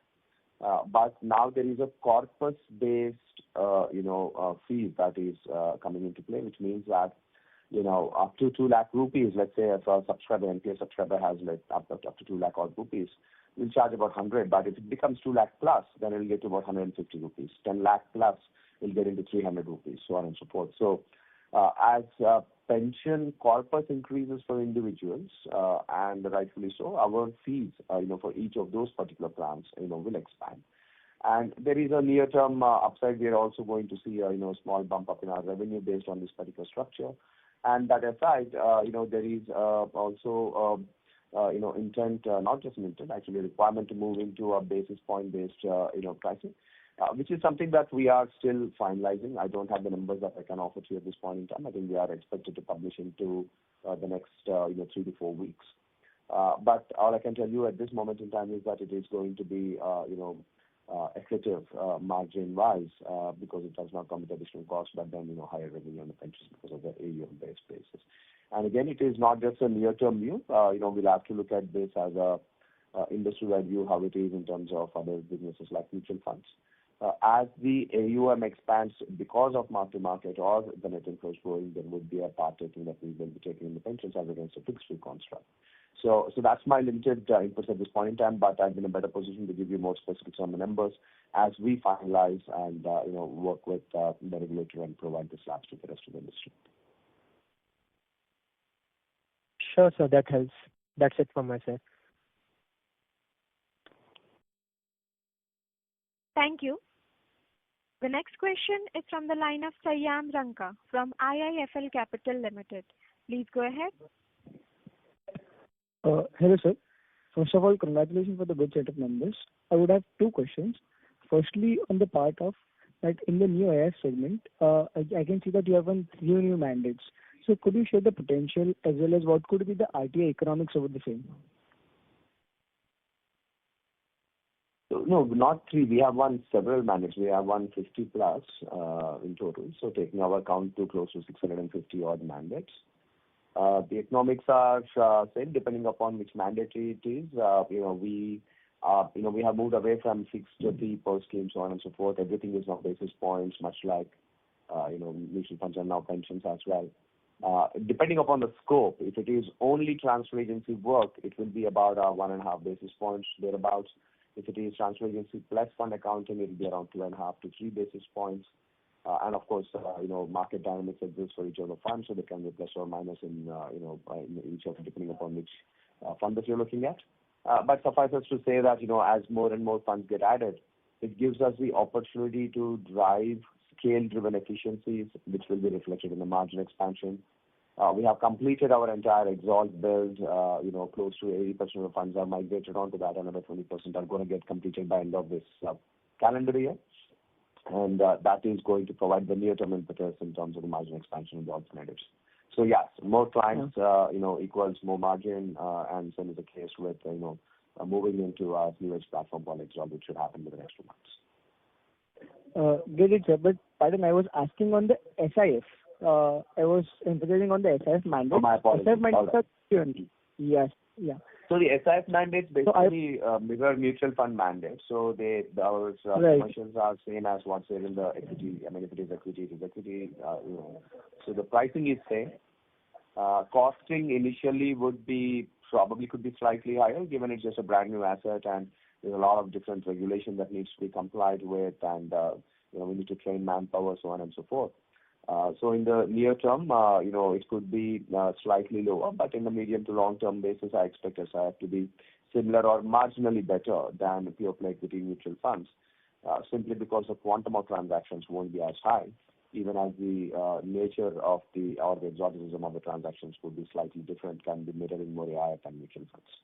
But now there is a corpus-based, fee that is coming into play, which means that, up to 2 lakh rupees, let's say if a subscriber, NPS subscriber has up to 2 lakh odd rupees, we'll charge about 100. But if it becomes 2 lakh plus, then it'll get to about 150 rupees. 10 lakh plus, will get into 300 rupees, so on and so forth. So as pension corpus increases for individuals, and rightfully so, our fees, for each of those particular plans, will expand. And there is a near-term upside. We are also going to see a small bump up in our revenue based on this particular structure. And that aside, there is also intent, not just an intent, actually a requirement to move into a basis point-based, pricing, which is something that we are still finalizing. I don't have the numbers that I can offer to you at this point in time. I think we are expected to publish into the next, 3 to 4 weeks. But all I can tell you at this moment in time is that it is going to be, accretive margin-wise, because it does not come with additional cost, but then, higher revenue on the pensions because of the AUM-based basis. And again, it is not just a near-term view. We'll have to look at this as a industry-wide view, how it is in terms of other businesses like mutual funds. As the AUM expands because of mark-to-market or the net inflows growing, there would be a part taking that we will be taking in the pensions as against a fixed fee construct. So that's my limited inputs at this point in time, but I'm in a better position to give you more specifics on the numbers as we finalize and work with the regulator and provide the slabs to the rest of the industry. Sure, sir, that helps. That's it from my side. Thank you. The next question is from the line of Sayyam Ranka from IIFL Capital Limited. Please go ahead. Hello, sir. First of all, congratulations for the good set of numbers. I would have 2 questions. Firstly, on the part of that in the new AIF segment, I can see that you have 3 new mandates. So could you share the potential as well as what could be the RTA economics over the same? So, no, not 3. We have won several mandates. We have won 50 plus in total. So taking our count to close to 650 odd mandates. The economics are same depending upon which mandate it is. We have moved away from fixed fee per scheme, so on and so forth. Everything is now basis points, much like mutual funds and now pensions as well. Depending upon the scope, if it is only transfer agency work, it will be about 1.5 basis points thereabouts. If it is transfer agency plus fund accounting, it will be around 2.5 to 3 basis points. And of course, market dynamics exist for each of the funds, so they can be plus or minus in each of depending upon which fund that you're looking at. But suffice us to say that as more and more funds get added, it gives us the opportunity to drive scale-driven efficiencies, which will be reflected in the margin expansion. We have completed our entire exalt build. Close to 80% of the funds are migrated onto that. Another 20% are going to get completed by end of this calendar year. And that is going to provide the near-term impetus in terms of the margin expansion in the alternatives. So yes, more clients, equals more margin, and same is the case with, moving into our newest platform called Exalt, which should happen in the next 2 months. Get it, sir. But pardon, I was asking on the SIF. I was emphasizing on the SIF mandate. Oh, my apologies. SIF mandates are 20. Yes, yeah. So the SIF mandates basically mirror mutual fund mandates. So our commercials are same as what's there in the equity. I mean, if it is equity, it is equity. So the pricing is same. Costing initially could be slightly higher, given it's just a brand new asset and there's a lot of different regulation that needs to be complied with, and we need to train manpower, so on and so forth. So in the near term, it could be slightly lower, but in the medium to long term basis, I expect SIF to be similar or marginally better than pure play equity mutual funds, simply because the quantum of transactions won't be as high. even as the nature of the or the exoticism of the transactions could be slightly different, can be mirroring more AIF and mutual funds.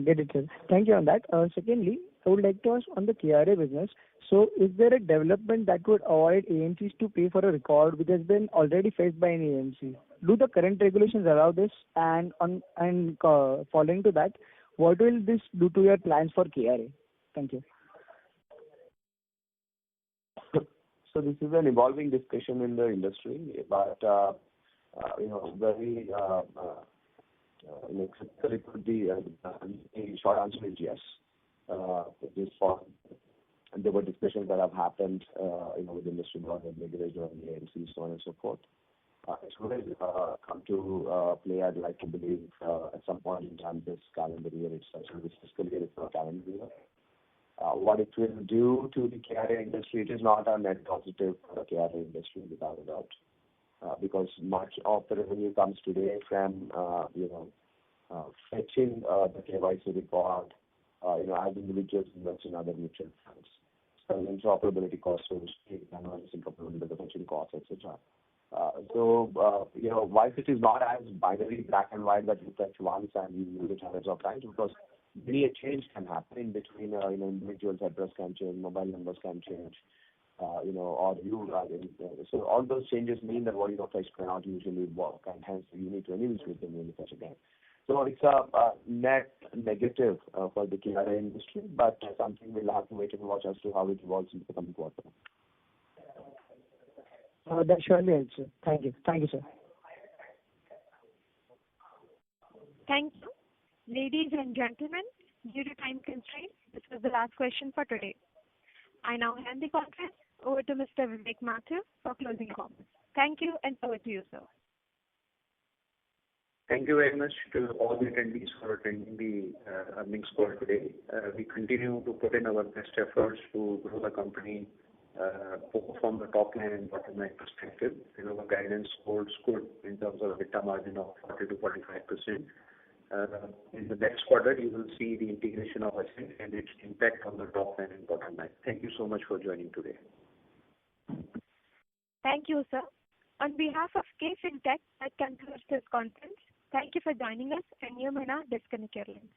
Get it, sir. Thank you on that. Secondly, I would like to ask on the KRA business. So, is there a development that would avoid AMCs to pay for a record which has been already faced by an AMC? Do the current regulations allow this? And following to that, what will this do to your plans for KRA? Thank you. So this is an evolving discussion in the industry, but very it could be the short answer is yes. There were discussions that have happened, with industry board and regulator and the AMC, so on and so forth. It will come to play. I'd like to believe at some point in time this calendar year itself, so this fiscal year is not calendar year. What it will do to the KRA industry, it is not a net positive for the KRA industry without a doubt, because much of the revenue comes today from fetching the KYC report, as individuals invest in other mutual funds. So interoperability costs, so to speak, and interoperability, the fetching costs, etc. Why it is not as binary black and white that you fetch once and you use it hundreds of times, because many a change can happen in between. Individuals' address can change, mobile numbers can change, or you. So all those changes mean that what you fetch cannot usually work, and hence you need to anyway switch them when you fetch again. So it's a net negative for the KRA industry, but something we'll have to wait and watch as to how it evolves in the coming quarter. That surely helps, sir. Thank you. Thank you, sir. Thank you. Ladies and gentlemen, due to time constraints, this was the last question for today. I now hand the conference over to Mr. Vivek Mathur for closing comments. Thank you, and over to you, sir. Thank you very much to all the attendees for attending the earnings call today. We continue to put in our best efforts to grow the company both from the top line and bottom line perspective. Our guidance holds good in terms of EBITDA margin of 40 to 45%. In the next quarter, you will see the integration of Ascent and its impact on the top line and bottom line. Thank you so much for joining today. Thank you, sir. On behalf of Kfin Tech, that concludes this conference. Thank you for joining us, and you may now disconnect your lines.